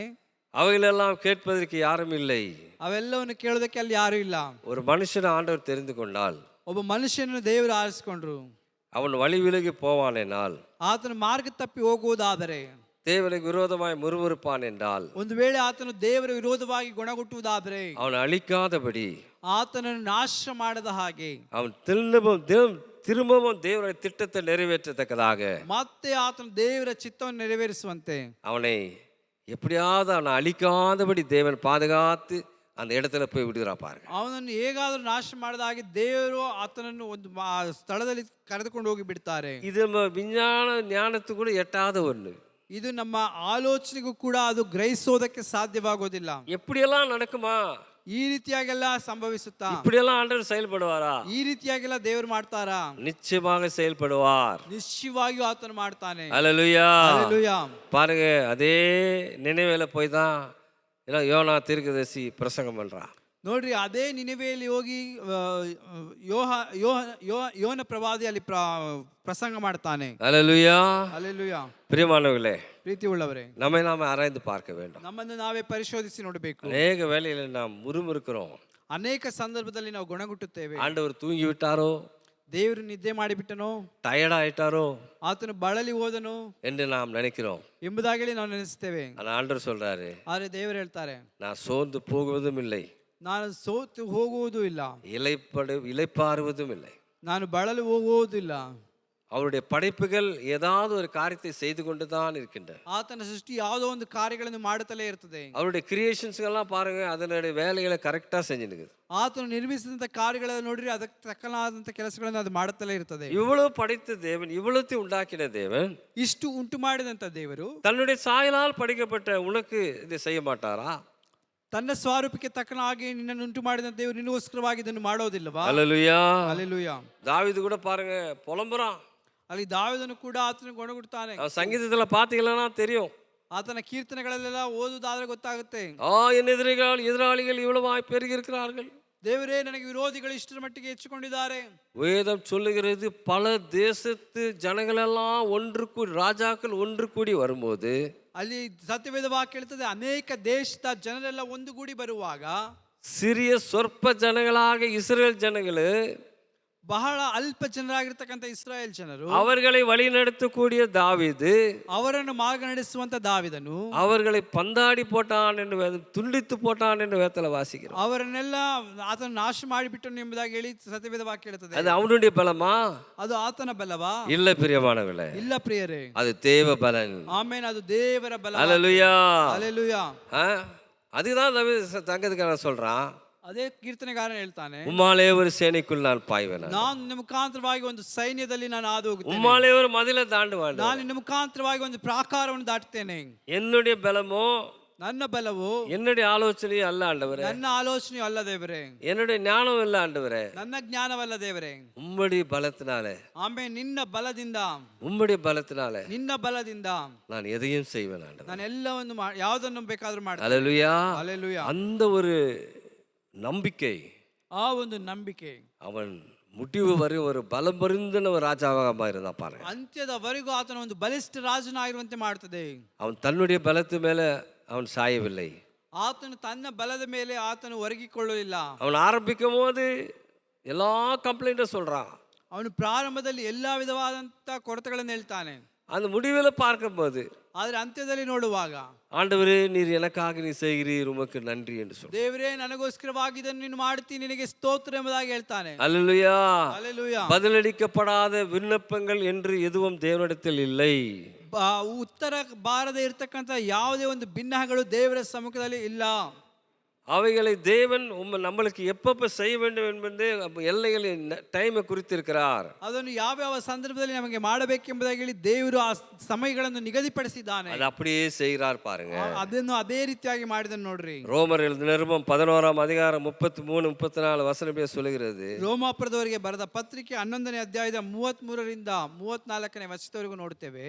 அவைகளெல்லாம் கேட்பதற்கு யாரும் இல்லை. ಅವೆಲ್ಲವನ್ನು ಕೇಳೋದಕ್ಕೆ ಅಲ್ಲಿ ಯಾರು ಇಲ್ಲ. ஒரு மனுஷனை ஆண்டவர் தெரிந்து கொண்டால், ಒಬ್ಬ ಮನುಷ್ಯನನ್ನು ದೇವರು ಆರಿಸಿಕೊಂಡ್ರು, அவன் வழி விலகி போவானேனால், ಆತನು ಮಾರ್ಗ ತಪ್ಪಿ ಹೋಗುವುದಾದರೆ, தேவனுக்கு விரோதமாய் முறுமுறுப்பான் என்றால், ಒಂದು ವೇಳೆ ಆತನು ದೇವರ ವಿರೋಧವಾಗಿ ಗುಣಗುಟ್ಟುವುದಾದರೆ, அவன் அழிக்காதபடி, ಆತನನ್ನು ನಾಶ ಮಾಡದ ಹಾಗೆ, அவன் திரும்பவும் தேவனுடைய திட்டத்தை நிறைவேற்றத்தக்கதாக, ಮತ್ತೆ ಆತನು ದೇವರ ಚಿತ್ತವನ್ನು ನೆರವೇರಿಸುವಂತೆ, அவனை எப்படியாவது அவனை அழிக்காதபடி தேவன் பாதுகாத்து அந்த இடத்துல போய் விடுகிறா பாருங்க. ಅವನನ್ನು ಹೇಗಾದರೂ ನಾಶ ಮಾಡಿದ ಹಾಗೆ ದೇವರು ಆತನನ್ನು ಒಂದು ಸ್ಥಳದಲ್ಲಿ ಕರೆದುಕೊಂಡು ಹೋಗಿ ಬಿಡ್ತಾರೆ. இது நம்ம விஞ்ஞான ஞானத்துக்கு கூட எட்டாத ஒண்ணு. ಇದು ನಮ್ಮ ಆಲೋಚನೆಗೂ ಕೂಡ ಅದು ಗ್ರಹಿಸೋದಕ್ಕೆ ಸಾಧ್ಯವಾಗೋದಿಲ್ಲ. எப்படியெல்லாம் நடக்குமா? ಈ ರೀತಿಯಾಗೆಲ್ಲ ಸಂಭವಿಸುತ್ತಾ? இப்படியெல்லாம் ஆண்டவர் செயல்படுவாரா? ಈ ರೀತಿಯಾಗೆಲ್ಲ ದೇವರು ಮಾಡ್ತಾರಾ? நிச்சயமாக செயல்படுவார். ನಿಶ್ಚಯವಾಗಿಯೂ ಆತನು ಮಾಡ್ತಾನೆ. அல்லேலூயா. ಹಲ್ಲೆಲೂಯಾ. பாருங்க, அதே நினைவேல போய் தான் யோனா தீர்க்கதரிசி பிரசங்கம் பண்றான். ನೋಡ್ರಿ, ಅದೇ ನಿನೆವೆಯಲ್ಲಿ ಹೋಗಿ ಯೋನ ಪ್ರವಾದಿ ಅಲ್ಲಿ ಪ್ರಸಂಗ ಮಾಡ್ತಾನೆ. அல்லேலூயா. ಹಲ್ಲೆಲೂಯಾ. பிரியமானவர்களே, ಪ್ರೀತಿ ಉಳ್ಳವರೇ, நம்மை நாம ஆராய்ந்து பார்க்க வேண்டும். ನಮ್ಮನ್ನು ನಾವೇ ಪರಿಶೋಧಿಸಿ ನೋಡಬೇಕು. அநேக வேளையில நாம் முறுமுறுக்கிறோம். ಅನೇಕ ಸಂದರ್ಭದಲ್ಲಿ ನಾವು ಗುಣಗುಟ್ಟುತ್ತೇವೆ. ஆண்டவர் தூங்கி விட்டாரோ, ದೇವರು ನಿದ್ದೆ ಮಾಡಿಬಿಟ್ಟನೋ, டயர்ட் ஆயிட்டாரோ ಆತನು ಬಳಲಿ ಹೋದನು என்று நாம் நினைக்கிறோம். ಎಂಬುದಾಗಿ ನಾವು ನೆನೆಸ್ತೇವೆ. ஆனா ஆண்டவர் சொல்றாரு, ಆದರೆ ದೇವರು ಹೇಳ್ತಾರೆ, நான் சோர்ந்து போகுவதும் இல்லை, ನಾನು ಸೋತು ಹೋಗುವುದೂ ಇಲ್ಲ, இளைப்பாறுவதும் இல்லை. ನಾನು ಬಳಲು ಹೋಗುವುದಿಲ್ಲ. அவருடைய படைப்புகள் ஏதாவது ஒரு காரியத்தை செய்து கொண்டு தான் இருக்கின்றன. ಆತನ ಸೃಷ್ಟಿ ಯಾವುದೋ ಒಂದು ಕಾರ್ಯಗಳನ್ನು ಮಾಡುತ್ತಲೇ ಇರ್ತದೆ. அவருடைய கிரியேஷன்ஸ் எல்லாம் பாருங்க, அதனுடைய வேலைகளை கரெக்டா செஞ்சுனுக்குது. ಆತನು ನಿರ್ಮಿಸಿದಂತ ಕಾರ್ಯಗಳನ್ನು ನೋಡ್ರಿ, ಅದಕ್ಕೆ ತಕ್ಕನಾದಂತ ಕೆಲಸಗಳನ್ನು ಅದು ಮಾಡುತ್ತಲೇ ಇರ್ತದೆ. இவ்வளவு படைத்த தேவன், இவ்வளவு உண்டாக்கின தேவன், ಇಷ್ಟು ಉಂಟು ಮಾಡಿದಂತ ದೇವರು தன்னுடைய சாயலால் படைக்கப்பட்ட உனக்கு இதை செய்ய மாட்டாரா? ತನ್ನ ಸ್ವರೂಪಕ್ಕೆ ತಕ್ಕನ ಹಾಗೆ ನಿನ್ನನ್ನು ಉಂಟು ಮಾಡಿದ ದೇವರು ನಿನಗೋಸ್ಕರವಾಗಿ ಇದನ್ನು ಮಾಡೋದಿಲ್ಲವಾ? அல்லேலூயா. ಹಲ್ಲೆಲೂಯಾ. தாவீது கூட பாருங்க புலம்புறான். ಅಲ್ಲಿ ದಾವೀದನು ಕೂಡ ಆತನ ಗುಣಗುಡ್ತಾನೆ. சங்கீதத்துல பாத்தீங்கன்னா தெரியும். ಆತನ ಕೀರ್ತನೆಗಳೆಲ್ಲ ಓದುವುದಾದ್ರೆ ಗೊತ್ತಾಗುತ್ತೆ. என் எதிராளிகள் இவ்வளவாய் பெருகி இருக்கிறார்கள். ದೇವರೇ, ನನಗೆ ವಿರೋಧಿಗಳು ಇಷ್ಟರ ಮಟ್ಟಿಗೆ ಹೆಚ್ಚಿಕೊಂಡಿದ್ದಾರೆ. வேதம் சொல்லுகிறது, பல தேசத்து ஜனங்கள் எல்லாம் ஒன்று கூடி, ராஜாக்கள் ஒன்று கூடி வரும்போது, ಅಲ್ಲಿ ಸತ್ಯವೇದ ವಾಕ್ಯ ಹೇಳ್ತದೆ, ಅನೇಕ ದೇಶದ ಜನರೆಲ್ಲ ಒಂದುಗೂಡಿ ಬರುವಾಗ சிறிய சொற்ப ஜனங்களாக இஸ்ரேல் ஜனங்களு, ಬಹಳ ಅಲ್ಪ ಜನರಾಗಿರ್ತಕ್ಕಂಥ ಇಸ್ರಾಯೇಲ್ ಜನರು, அவர்களை வழி நடத்தக்கூடிய தாவீது, ಅವರನ್ನು ಮಾರ್ಗ ನಡೆಸುವಂತ ದಾವಿದನು அவர்களை பந்தாடி போட்டான் என்று துண்டித்து போட்டான் என்று வேதத்துல வாசிக்கிறோம். ಅವರನ್ನೆಲ್ಲ ಆತನ ನಾಶ ಮಾಡಿಬಿಟ್ಟನು ಎಂಬುದಾಗಿ ಹೇಳಿ ಸತ್ಯವೇದ ವಾಕ್ಯ ಹೇಳ್ತದೆ. அது அவனுடைய பலமா? ಅದು ಆತನ ಬಲವಾ? இல்ல பிரியமானவர்களே, ಇಲ್ಲ ಪ್ರಿಯರೇ, அது தேவ பலன். ಆಮೇನ್, ಅದು ದೇವರ ಬಲ. அல்லேலூயா. ಹಲ್ಲೆಲೂಯಾ. அதுதான் சங்கீதக்காரன் சொல்றான், ಅದೇ ಕೀರ್ತನೆಗಾರನ ಹೇಳ್ತಾನೆ, உம்மாலே ஒரு சேனைக்குள் நான் பாய்வேன், ನಾನು ನಿನ್ನ ಮುಖಾಂತರವಾಗಿ ಒಂದು ಸೈನ್ಯದಲ್ಲಿ ನಾನು ಹಾದು ಹೋಗುತ್ತೇನೆ, உம்மாலே ஒரு மதிலை தாண்டுவான், ನಾನು ನಿನ್ನ ಮುಖಾಂತರವಾಗಿ ಒಂದು ಪ್ರಾಕಾರವನ್ನು ದಾಟುತ್ತೇನೆ. என்னுடைய பலமோ, ನನ್ನ ಬಲವು, என்னுடைய ஆலோசனையும் அல்ல ஆண்டவரே, ನನ್ನ ಆಲೋಚನೆಯೂ ಅಲ್ಲ ದೇವರೇ, என்னுடைய ஞானம் இல்ல ஆண்டவரே, ನನ್ನ ಜ್ಞಾನವಲ್ಲ ದೇವರೇ, உம்முடைய பலத்தினாலே, ಆಮೇಲೆ ನಿನ್ನ ಬಲದಿಂದ, உம்முடைய பலத்தினாலே ನಿನ್ನ ಬಲದಿಂದ நான் எதையும் செய்வேன் ஆண்டவரே. ನಾನು ಎಲ್ಲವನ್ನು ಯಾವುದನ್ನು ಬೇಕಾದ್ರೂ ಮಾಡ್ತೇನೆ. அல்லேலூயா. ಹಲ್ಲೆಲೂಯಾ. அந்த ஒரு நம்பிக்கை, ಆ ಒಂದು ನಂಬಿಕೆ, அவன் முடிவு வரை ஒரு பலம் பொருந்தின ஒரு ராஜாவாக இருந்தான் பாருங்க. ಅಂತ್ಯದವರೆಗೂ ಆತನ ಒಂದು ಬಲಿಷ್ಠ ರಾಜನಾಗಿರುವಂತೆ ಮಾಡ್ತದೆ. அவன் தன்னுடைய பலத்து மேல அவன் சாயவில்லை. ಆತನು ತನ್ನ ಬಲದ ಮೇಲೆ ಆತನು ಒರಗಿಕೊಳ್ಳಲಿಲ್ಲ. அவன் ஆரம்பிக்கும் போது எல்லா கம்ப்ளைண்ட்டும் சொல்றான். ಅವನು ಪ್ರಾರಂಭದಲ್ಲಿ ಎಲ್ಲಾ ವಿಧವಾದಂತ ಕೊರತೆಗಳನ್ನು ಹೇಳ್ತಾನೆ. அந்த முடிவில் பார்க்கும்போது, ಆದ್ರೆ ಅಂತ್ಯದಲ್ಲಿ ನೋಡುವಾಗ, ஆண்டவரே நீர் எனக்காக நீ செய்கிறீர், உமக்கு நன்றி என்று சொல்றான். ದೇವರೇ, ನನಗೋಸ್ಕರವಾಗಿ ಇದನ್ನು ನೀನು ಮಾಡ್ತೀನಿ, ನಿನಗೆ ಸ್ತೋತ್ರ ಎಂಬುದಾಗಿ ಹೇಳ್ತಾನೆ. அல்லேலூயா. ಹಲ್ಲೆಲೂಯಾ. பதிலளிக்கப்படாத விண்ணப்பங்கள் என்று எதுவும் தேவனிடத்தில் இல்லை. ಉತ್ತರ ಬಾರದೆ ಇರತಕ್ಕಂತ ಯಾವುದೇ ಒಂದು ಭಿನ್ನಗಳು ದೇವರ ಸಮ್ಮುಖದಲ್ಲಿ ಇಲ್ಲ. அவைகளை தேவன் நம்மளுக்கு எப்பப்ப செய்ய வேண்டும் என்பது எல்லைகளை டைமை குறித்திருக்கிறார். ಅದನ್ನು ಯಾವ ಸಂದರ್ಭದಲ್ಲಿ ನಮಗೆ ಮಾಡಬೇಕೆಂಬುದಾಗಿ ಹೇಳಿ ದೇವರು ಆ ಸಮಯಗಳನ್ನು ನಿಗದಿಪಡಿಸಿದ್ದಾನೆ. அது அப்படியே செய்கிறார் பாருங்க. ಅದನ್ನು ಅದೇ ರೀತಿಯಾಗಿ ಮಾಡಿದನು ನೋಡ್ರಿ. ரோமர் நிருபம் 11ஆம் அதிகாரம் 33 34 வசனமே சொல்லுகிறது. ರೋಮಾಪುರದವರಿಗೆ ಬರೆದ ಪತ್ರಿಕೆ 11ನೇ ಅಧ್ಯಾಯದ 33ರಿಂದ 34ನೇ ವಚನದವರೆಗೂ ನೋಡ್ತೇವೆ.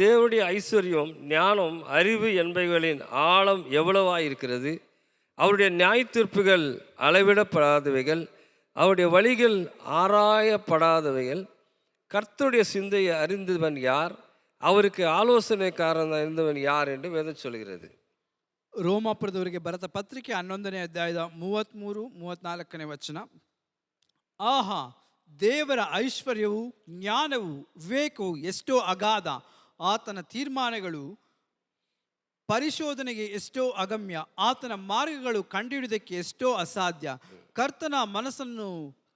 தேவனுடைய ஐஸ்வர்யம், ஞானம், அறிவு என்பவைகளின் ஆழம் எவ்வளவாயிருக்கிறது! அவருடைய நியாய தீர்ப்புகள் அளவிடப்படாதவைகள், அவருடைய வழிகள் ஆராயப்படாதவைகள். கர்த்தருடைய சிந்தையை அறிந்தவன் யார்? அவருக்கு ஆலோசனைக்காரன் இருந்தவன் யார் என்று வேதம் சொல்கிறது. ರೋಮಾಪುರದವರಿಗೆ ಬರೆದ ಪತ್ರಿಕೆ 11ನೇ ಅಧ್ಯಾಯದ 33-34ನೇ ವಚನ. ಆಹಾ, ದೇವರ ಐಶ್ವರ್ಯವು, ಜ್ಞಾನವು, ವಿವೇಕವು ಎಷ್ಟೋ ಅಗಾಧ! ಆತನ ತೀರ್ಮಾನಗಳು ಪರಿಶೋಧನೆಗೆ ಎಷ್ಟೋ ಅಗಮ್ಯ! ಆತನ ಮಾರ್ಗಗಳು ಕಂಡುಹಿಡಿಯುವುದಕ್ಕೆ ಎಷ್ಟೋ ಅಸಾಧ್ಯ! ಕರ್ತನ ಮನಸ್ಸನ್ನು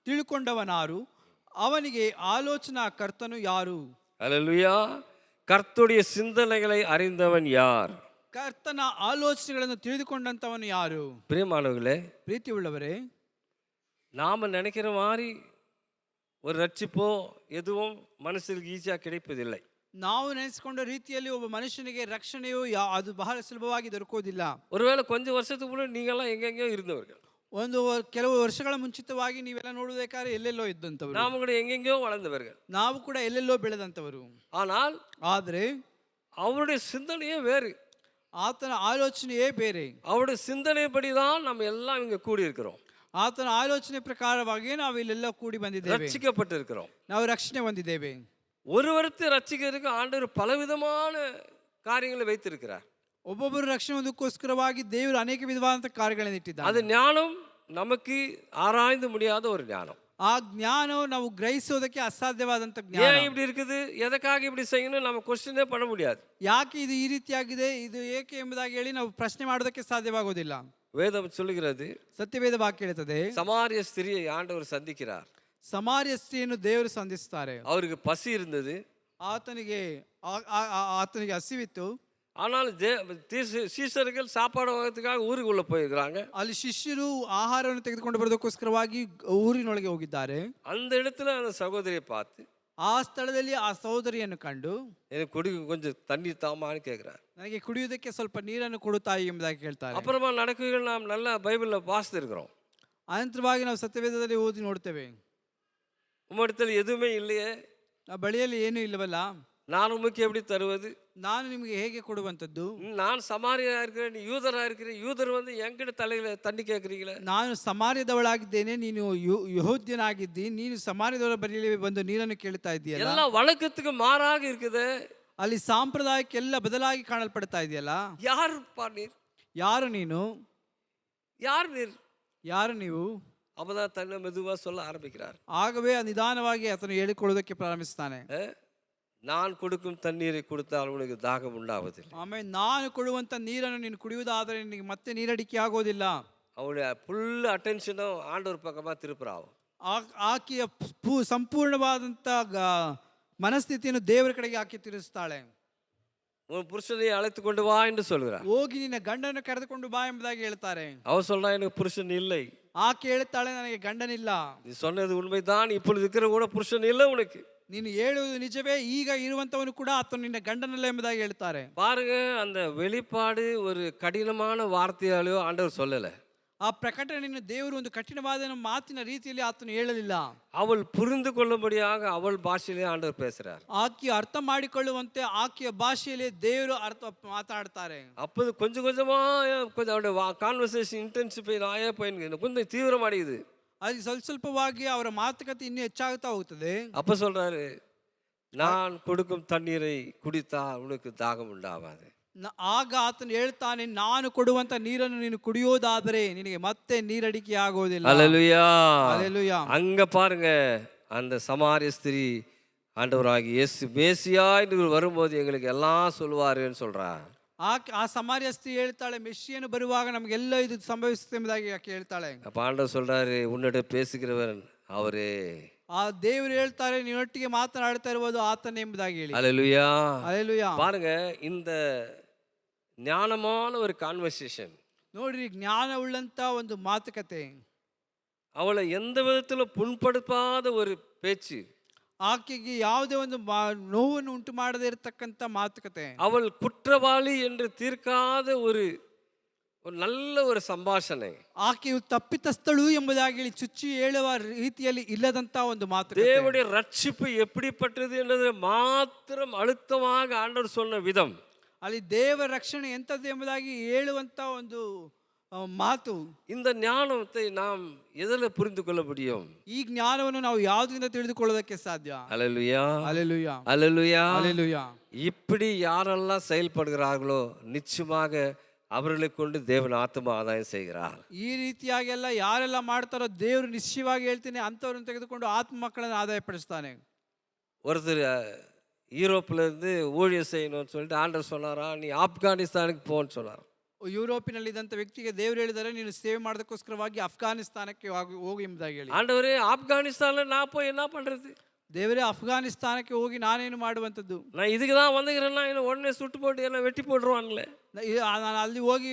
ತಿಳ್ಕೊಂಡವನಾರು? ಅವನಿಗೆ ಆಲೋಚನಾ ಕರ್ತನು ಯಾರು? அல்லேலூயா. கர்த்தருடைய சிந்தனைகளை அறிந்தவன் யார்? ಕರ್ತನ ಆಲೋಚನೆಗಳನ್ನು ತಿಳಿದುಕೊಂಡಂತವನು ಯಾರು? பிரியமானவர்களே, ಪ್ರೀತಿ ಉಳ್ಳವರೇ, நாம் நினைக்கிற மாதிரி ஒரு ரட்சிப்போ எதுவும் மனுஷனுக்கு ஈஸியாக கிடைப்பதில்லை. ನಾವು ನೆನೆಸಿಕೊಂಡ ರೀತಿಯಲ್ಲಿ ಒಬ್ಬ ಮನುಷ್ಯನಿಗೆ ರಕ್ಷಣೆಯು ಅದು ಬಹಳ ಸುಲಭವಾಗಿ ದೊರಕುವುದಿಲ್ಲ. ஒருவேளை கொஞ்சம் வருஷத்துக்கு முன்னாடி நீங்கள்லாம் எங்கெங்கேயோ இருந்தவர்கள், ಕೆಲವು ವರ್ಷಗಳ ಮುಂಚಿತವಾಗಿ ನೀವೆಲ್ಲ ನೋಡುವುದಕ್ಕಾದ್ರೆ ಎಲ್ಲೆಲ್ಲೋ ಇದ್ದಂಥವರು, நாம் கூட எங்கெங்கேயோ வளர்ந்தவர்கள். ನಾವು ಕೂಡ ಎಲ್ಲೆಲ್ಲೋ ಬೆಳೆದಂಥವರು. ஆனால் ಆದರೆ அவருடைய சிந்தனையே வேறு, ಆತನ ಆಲೋಚನೆಯೇ ಬೇರೆ. அவருடைய சிந்தனைப்படி தான் நம்ம எல்லாம் இங்கே கூடியிருக்கிறோம், ಆತನ ಆಲೋಚನೆ ಪ್ರಕಾರವಾಗಿ ನಾವು ಇಲ್ಲೆಲ್ಲ ಕೂಡಿ ಬಂದಿದ್ದೇವೆ, ரட்சிக்கப்பட்டிருக்கிறோம். ನಾವು ರಕ್ಷಣೆ ಹೊಂದಿದ್ದೇವೆ. ஒருவரத்தை ரட்சிக்கிறதுக்கு ஆண்டவர் பலவிதமான காரியங்களை வைத்திருக்கிறார். ಒಬ್ಬೊಬ್ಬರು ರಕ್ಷಣೆ ಹೊಂದಕ್ಕೋಸ್ಕರವಾಗಿ ದೇವರು ಅನೇಕ ವಿಧವಾದಂಥ ಕಾರ್ಯಗಳನ್ನು ಇಟ್ಟಿದ್ದಾರೆ. அது ஞானம் நமக்கு ஆராய்ந்து முடியாத ஒரு ஞானம். ಆ ಜ್ಞಾನವು ನಾವು ಗ್ರಹಿಸೋದಕ್ಕೆ ಅಸಾಧ್ಯವಾದಂಥ ಜ್ಞಾನ. ஏன் இப்படி இருக்குது, எதற்காக இப்படி செய்யணும் நம்ம கொஸ்டினே பண்ண முடியாது. ಯಾಕೆ ಇದು ಈ ರೀತಿಯಾಗಿದೆ, ಇದು ಏಕೆ ಎಂಬುದಾಗಿ ಹೇಳಿ ನಾವು ಪ್ರಶ್ನೆ ಮಾಡೋದಕ್ಕೆ ಸಾಧ್ಯವಾಗೋದಿಲ್ಲ. வேதம் சொல்லுகிறது, ಸತ್ಯವೇದ ವಾಕ್ಯ ಹೇಳ್ತದೆ, சமாரிய ஸ்திரியை ஆண்டவர் சந்திக்கிறார். ಸಮಾರ್ಯ ಸ್ತ್ರೀಯನ್ನು ದೇವರು ಸಂಧಿಸ್ತಾರೆ. அவருக்கு பசி இருந்தது, ಆತನಿಗೆ ಆತನಿಗೆ ಹಸಿವಿತ್ತು. ஆனால் சீசர்கள் சாப்பாடு வாங்கிறதுக்காக ஊருக்குள்ள போயிருக்கிறாங்க. ಅಲ್ಲಿ ಶಿಷ್ಯರು ಆಹಾರವನ್ನು ತೆಗೆದುಕೊಂಡು ಬರೋದಕ್ಕೋಸ್ಕರವಾಗಿ ಊರಿನೊಳಗೆ ಹೋಗಿದ್ದಾರೆ. அந்த இடத்துல அந்த சகோதரியை பார்த்து, ಆ ಸ್ಥಳದಲ್ಲಿ ಆ ಸಹೋದರಿಯನ್ನು ಕಂಡು, எனக்கு குடிக்க கொஞ்சம் தண்ணி தாமான்னு கேட்கிறார். ನನಗೆ ಕುಡಿಯುವುದಕ್ಕೆ ಸ್ವಲ್ಪ ನೀರನ್ನು ಕೊಡು ತಾಯಿ ಎಂಬುದಾಗಿ ಕೇಳ್ತಾರೆ. அப்புறமா நடக்குகள் நாம் நல்லா பைபிள்ல வாசித்திருக்கிறோம். ಅನಂತರವಾಗಿ ನಾವು ಸತ್ಯವೇದದಲ್ಲಿ ಓದಿ ನೋಡ್ತೇವೆ, உம்மிடத்தில் எதுவுமே இல்லையே, ಆ ಬಳಿಯಲ್ಲಿ ಏನೂ ಇಲ್ಲವಲ್ಲ, நான் உமக்கு எப்படி தருவது, ನಾನು ನಿಮಗೆ ಹೇಗೆ ಕೊಡುವಂಥದ್ದು, நான் சமாரியா இருக்கிறேன், நீ யூதரா இருக்கிறேன், யூதர் வந்து என்கிட்ட தலையில தண்ணி கேட்குறீங்களே, ನಾನು ಸಮಾರ್ಯದವಳಾಗಿದ್ದೇನೆ, ನೀನು ಯಹೂದ್ಯನಾಗಿದ್ದಿ, ನೀನು ಸಮಾರ್ಯದವರ ಬಳಿಯಲ್ಲಿ ಬಂದು ನೀರನ್ನು ಕೇಳ್ತಾ ಇದ್ದೀಯಲ್ಲ. எல்லாம் வழக்கத்துக்கு மாறாக இருக்குது. ಅಲ್ಲಿ ಸಾಂಪ್ರದಾಯಕ್ಕೆಲ್ಲ ಬದಲಾಗಿ ಕಾಣಲ್ಪಡ್ತಾ ಇದೆಯಲ್ಲ. யாருப்பா நீர், ಯಾರು ನೀನು, யார் நீர், ಯಾರು ನೀವು? அப்பதான் தன்னை மெதுவா சொல்ல ஆரம்பிக்கிறார். ಆಗವೇ ನಿಧಾನವಾಗಿ ಆತನು ಹೇಳಿಕೊಳ್ಳುವುದಕ್ಕೆ ಪ್ರಾರಂಭಿಸ್ತಾನೆ. நான் கொடுக்கும் தண்ணீரை கொடுத்தால் உனக்கு தாகம் உண்டாவதில்லை. ಆಮೇಲೆ ನಾನು ಕೊಡುವಂತ ನೀರನ್ನು ನೀನು ಕುಡಿಯುವುದಾದರೆ ನಿನಗೆ ಮತ್ತೆ ನೀರಡಿಕೆ ಆಗೋದಿಲ್ಲ. அவனுடைய ஃபுல் அட்டென்ஷனும் ஆண்டவர் பக்கமா திருப்புறாவும். ಆಕೆಯ ಸಂಪೂರ್ಣವಾದಂತ ಮನಸ್ಥಿತಿಯನ್ನು ದೇವರ ಕಡೆಗೆ ಆಕೆ ತಿರುಗಿಸ್ತಾಳೆ. உன் புருஷனை அழைத்து கொண்டு வா என்று சொல்கிறார். ಹೋಗಿ ನಿನ್ನ ಗಂಡನ್ನು ಕರೆದುಕೊಂಡು ಬಾ ಎಂಬುದಾಗಿ ಹೇಳ್ತಾರೆ. அவர் சொல்றா, எனக்கு புருஷன் இல்லை. ಆಕೆ ಹೇಳ್ತಾಳೆ, ನನಗೆ ಗಂಡನಿಲ್ಲ. நீ சொன்னது உண்மைதான், இப்பொழுது இருக்கிற கூட புருஷன் இல்லை உனக்கு. ನೀನು ಹೇಳುವುದು ನಿಜವೇ, ಈಗ ಇರುವಂತವನು ಕೂಡ ಆತನು ನಿನ್ನ ಗಂಡನಲ್ಲ ಎಂಬುದಾಗಿ ಹೇಳ್ತಾರೆ. பாருங்க, அந்த வெளிப்பாடு ஒரு கடினமான வார்த்தையாலேயோ ஆண்டவர் சொல்லல. ಆ ಪ್ರಕಟಣೆಯನ್ನು ದೇವರು ಒಂದು ಕಠಿಣವಾದ ಮಾತಿನ ರೀತಿಯಲ್ಲಿ ಆತನು ಹೇಳಲಿಲ್ಲ. அவள் புரிந்து கொள்ளும்படியாக அவள் பாஷையிலே ஆண்டவர் பேசுறார். ಆಕೆ ಅರ್ಥ ಮಾಡಿಕೊಳ್ಳುವಂತೆ ಆಕೆಯ ಭಾಷೆಯಲ್ಲಿ ದೇವರು ಅರ್ಥ ಮಾತಾಡ್ತಾರೆ. அப்போது கொஞ்சம் கொஞ்சமா கொஞ்சம் அவருடைய கான்வர்சேஷன் இன்டென்சிஃபை ஆயே போயிருக்கு, கொஞ்சம் தீவிரமாடிக்குது. ಅದು ಸ್ವಲ್ಪ ಸ್ವಲ್ಪವಾಗಿ ಅವರ ಮಾತುಕತೆ ಇನ್ನೂ ಹೆಚ್ಚಾಗುತ್ತಾ ಹೋಗ್ತದೆ. அப்ப சொல்றாரு, நான் கொடுக்கும் தண்ணீரை குடித்தால் உனக்கு தாகம் உண்டாகாது. ಆಗ ಆತನು ಹೇಳ್ತಾನೆ, ನಾನು ಕೊಡುವಂತ ನೀರನ್ನು ನೀನು ಕುಡಿಯೋದಾದರೆ ನಿನಗೆ ಮತ್ತೆ ನೀರಡಿಕೆ ಆಗೋದಿಲ್ಲ. அல்லேலூயா, அல்லேலூயா. அங்க பாருங்க, அந்த சமாரிய ஸ்திரீ ஆண்டவராகிய இயேசு மேசியா என்று வரும்போது எங்களுக்கு எல்லாம் சொல்லுவாருன்னு சொல்றா. ಆ ಸಮಾರ್ಯ ಸ್ತ್ರೀ ಹೇಳ್ತಾಳೆ, ಮೆಸ್ಸಿಯನು ಬರುವಾಗ ನಮಗೆಲ್ಲ ಇದು ಸಂಭವಿಸುತ್ತೆ ಎಂಬುದಾಗಿ ಆಕೆ ಹೇಳ್ತಾಳೆ. அப்ப ஆண்டவர் சொல்றாரு, உன்னிட பேசுகிறவன் அவரே. ಆ ದೇವರು ಹೇಳ್ತಾರೆ, ನೀನೊಟ್ಟಿಗೆ ಮಾತನಾಡ್ತಾ ಇರುವುದು ಆತನೇ ಎಂಬುದಾಗಿ ಹೇಳಿ. அல்லேலூயா, அல்லேலೂಯಾ. பாருங்க, இந்த ஞானமான ஒரு கான்வர்சேஷன், ನೋಡ್ರಿ, ಜ್ಞಾನ ಉಳ್ಳಂತ ಒಂದು ಮಾತುಕತೆ, அவளை எந்த விதத்திலும் புண்படுத்தாத ஒரு பேச்சு, ಆಕೆಗೆ ಯಾವುದೇ ಒಂದು ನೋವನ್ನು ಉಂಟು ಮಾಡದೇ ಇರತಕ್ಕಂತ ಮಾತುಕತೆ, அவள் குற்றவாளி என்று தீர்க்காத ஒரு நல்ல ஒரு ಸಂಭಾಷಣೆ, ಆಕೆಯು ತಪ್ಪಿತಸ್ಥಳು ಎಂಬುದಾಗಿ ಹೇಳಿ ಚುಚ್ಚಿ ಹೇಳುವ ರೀತಿಯಲ್ಲಿ ಇಲ್ಲದಂತ ಒಂದು ಮಾತುಕತೆ. தேவனுடைய ரட்சிப்பு எப்படிப்பட்டது என்பதை மாத்திரம் அழுத்தமாக ஆண்டவர் சொன்ன விதம், ಅಲ್ಲಿ ದೇವರ ರಕ್ಷಣೆ ಎಂಥದ್ದು ಎಂಬುದಾಗಿ ಹೇಳುವಂತ ಒಂದು ಮಾತು. இந்த ஞானத்தை நாம் எதில் புரிந்து கொள்ள முடியும்? ಈ ಜ್ಞಾನವನ್ನು ನಾವು ಯಾವುದರಿಂದ ತಿಳಿದುಕೊಳ್ಳೋದಕ್ಕೆ ಸಾಧ್ಯ? அல்லேலூயா, அல்லேலூயா, அல்லேலூயா, அல்லேலூயா. இப்படி யாரெல்லாம் செயல்படுகிறார்களோ நிச்சயமாக அவர்களை கொண்டு தேவன் ஆத்ம ஆதாயம் செய்கிறார். ಈ ರೀತಿಯಾಗಿ ಎಲ್ಲ ಯಾರೆಲ್ಲ ಮಾಡ್ತಾರೋ ದೇವರು ನಿಶ್ಚಯವಾಗಿ ಹೇಳ್ತೀನಿ ಅಂಥವ್ರನ್ನ ತೆಗೆದುಕೊಂಡು ಆತ್ಮ ಮಕ್ಕಳನ್ನು ಆದಾಯ ಪಡಿಸ್ತಾನೆ. ஒருத்தர் யூரோப்ல இருந்து ஊழியம் செய்யணும்னு சொல்லிட்டு ஆண்டவர் சொன்னாரா, நீ ஆப்கானிஸ்தானுக்கு போன்னு சொன்னார். ಯುರೋಪಿನಲ್ಲಿದ್ದಂಥ ವ್ಯಕ್ತಿಗೆ ದೇವರು ಹೇಳಿದರೆ, ನೀನು ಸೇವೆ ಮಾಡೋದಕ್ಕೋಸ್ಕರವಾಗಿ ಅಫ್ಘಾನಿಸ್ತಾನಕ್ಕೆ ಹೋಗಿ ಎಂಬುದಾಗಿ ಹೇಳಿ. ஆண்டவரே, ஆப்கானிஸ்தான்ல நான் போய் என்ன பண்றது? ದೇವರೇ ಅಫ್ಘಾನಿಸ್ತಾನಕ್ಕೆ ಹೋಗಿ ನಾನೇನು ಮಾಡುವಂಥದ್ದು? நான் இதுக்கு தான் வந்துக்கிறேன்னா என்ன உடனே சுட்டு போட்டு என்ன வெட்டி போட்டுருவாங்களே. ನಾನು ಅಲ್ಲಿ ಹೋಗಿ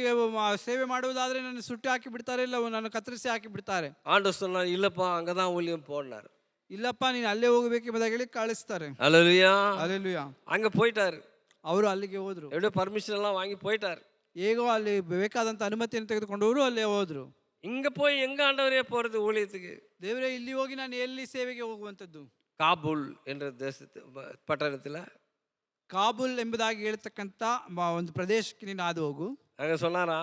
ಸೇವೆ ಮಾಡುವುದಾದ್ರೆ ನನ್ನ ಸುಟ್ಟು ಹಾಕಿ ಬಿಡ್ತಾರೆ, ಇಲ್ಲ ನನ್ನ ಕತ್ತರಿಸಿ ಹಾಕಿ ಬಿಡ್ತಾರೆ. ஆண்டவர் சொன்னார் இல்லப்பா அங்கே தான் ஊழியம் போனார். ಇಲ್ಲಪ್ಪ ನೀನು ಅಲ್ಲೇ ಹೋಗಬೇಕು ಎಂಬುದಾಗಿ ಹೇಳಿ ಕಳಿಸ್ತಾರೆ. அல்லேலூயா. ಅಲ್ಲೆಲೂಯಾ. அங்கே போயிட்டாரு. ಅವರು ಅಲ್ಲಿಗೆ ಹೋದ್ರು. எப்படியோ பர்மிஷன் எல்லாம் வாங்கி போயிட்டாரு. ಹೇಗೋ ಅಲ್ಲಿ ಬೇಕಾದಂತ ಅನುಮತಿಯನ್ನು ತೆಗೆದುಕೊಂಡವರು ಅಲ್ಲೇ ಹೋದ್ರು. இங்கே போய் எங்க ஆண்டவரೇ போகிறது ஊழியத்துக்கு? ದೇವರೇ ಇಲ್ಲಿ ಹೋಗಿ ನಾನು ಎಲ್ಲಿ ಸೇವೆಗೆ ಹೋಗುವಂಥದ್ದು? காபூல் என்ற தேசத்து பட்டணத்தில் ಕಾಬೂಲ್ ಎಂಬುದಾಗಿ ಹೇಳ್ತಕ್ಕಂಥ ಒಂದು ಪ್ರದೇಶಕ್ಕೆ ನೀನು ಹಾದು ಹೋಗು. அங்கே சொன்னாரா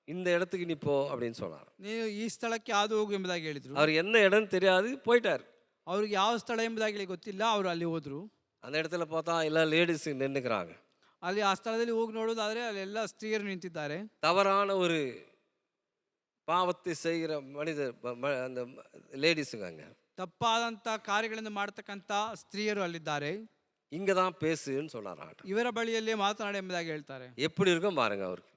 இந்த இடத்துக்கு நீ போ அப்படின்னு சொன்னார். ನೀವು ಈ ಸ್ಥಳಕ್ಕೆ ಹಾದು ಹೋಗು ಎಂಬುದಾಗಿ ಹೇಳಿದ್ರು. அவர் எந்த இடம்னு தெரியாது, போயிட்டார். ಅವ್ರಿಗೆ ಯಾವ ಸ್ಥಳ ಎಂಬುದಾಗಿ ಗೊತ್ತಿಲ್ಲ, ಅವರು ಅಲ್ಲಿ ಹೋದ್ರು. அந்த இடத்துல பார்த்தா எல்லா லேடிஸு நின்றுக்கிறாங்க. ಅಲ್ಲಿ ಆ ಸ್ಥಳದಲ್ಲಿ ಹೋಗಿ ನೋಡೋದಾದ್ರೆ ಅಲ್ಲೆಲ್ಲ ಸ್ತ್ರೀಯರು ನಿಂತಿದ್ದಾರೆ. தவறான ஒரு பாவத்தை செய்கிற மனிதர் அந்த லேடிஸுங்க அங்கே ತಪ್ಪಾದಂತ ಕಾರ್ಯಗಳನ್ನು ಮಾಡ್ತಕ್ಕಂಥ ಸ್ತ್ರೀಯರು ಅಲ್ಲಿದ್ದಾರೆ. இங்கே தான் பேசுன்னு சொன்னார். ಇವರ ಬಳಿಯಲ್ಲೇ ಮಾತನಾಡಿ ಎಂಬುದಾಗಿ ಹೇಳ್ತಾರೆ. எப்படி இருக்கும் பாருங்க அவருக்கு.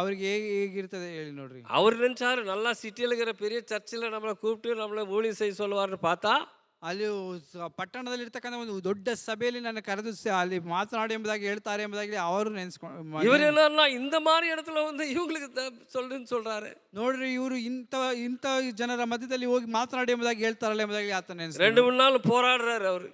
ಅವ್ರಿಗೆ ಹೇಗಿರ್ತದೆ ಹೇಳಿ ನೋಡ್ರಿ. அவர் நினைச்சாரு நல்லா சிட்டியில் இருக்கிற பெரிய சர்ச்சில் நம்மளை கூப்பிட்டு நம்மளை ஊழியம் செய்ய சொல்லுவார்னு பார்த்தா ಅಲ್ಲಿ ಪಟ್ಟಣದಲ್ಲಿ ಇರ್ತಕ್ಕಂಥ ಒಂದು ದೊಡ್ಡ ಸಭೆಯಲ್ಲಿ ನನ್ನ ಕರೆದು ಅಲ್ಲಿ ಮಾತನಾಡಿ ಎಂಬುದಾಗಿ ಹೇಳ್ತಾರೆ ಎಂಬುದಾಗಿ ಅವರು ನೆನೆಸ್ಕೊಂಡು இவர் என்னன்னா இந்த மாதிரி இடத்துல வந்து இவங்களுக்கு சொல்லுன்னு சொல்றாரு. ನೋಡ್ರಿ ಇವರು ಇಂಥ ಜನರ ಮಧ್ಯದಲ್ಲಿ ಹೋಗಿ ಮಾತನಾಡಿ ಎಂಬುದಾಗಿ ಹೇಳ್ತಾರಲ್ಲ ಎಂಬುದಾಗಿ ಆತ ನೆನೆಸ್ಕೊಂಡು 2-3 ನಾள் போராடுறாரு அவரு.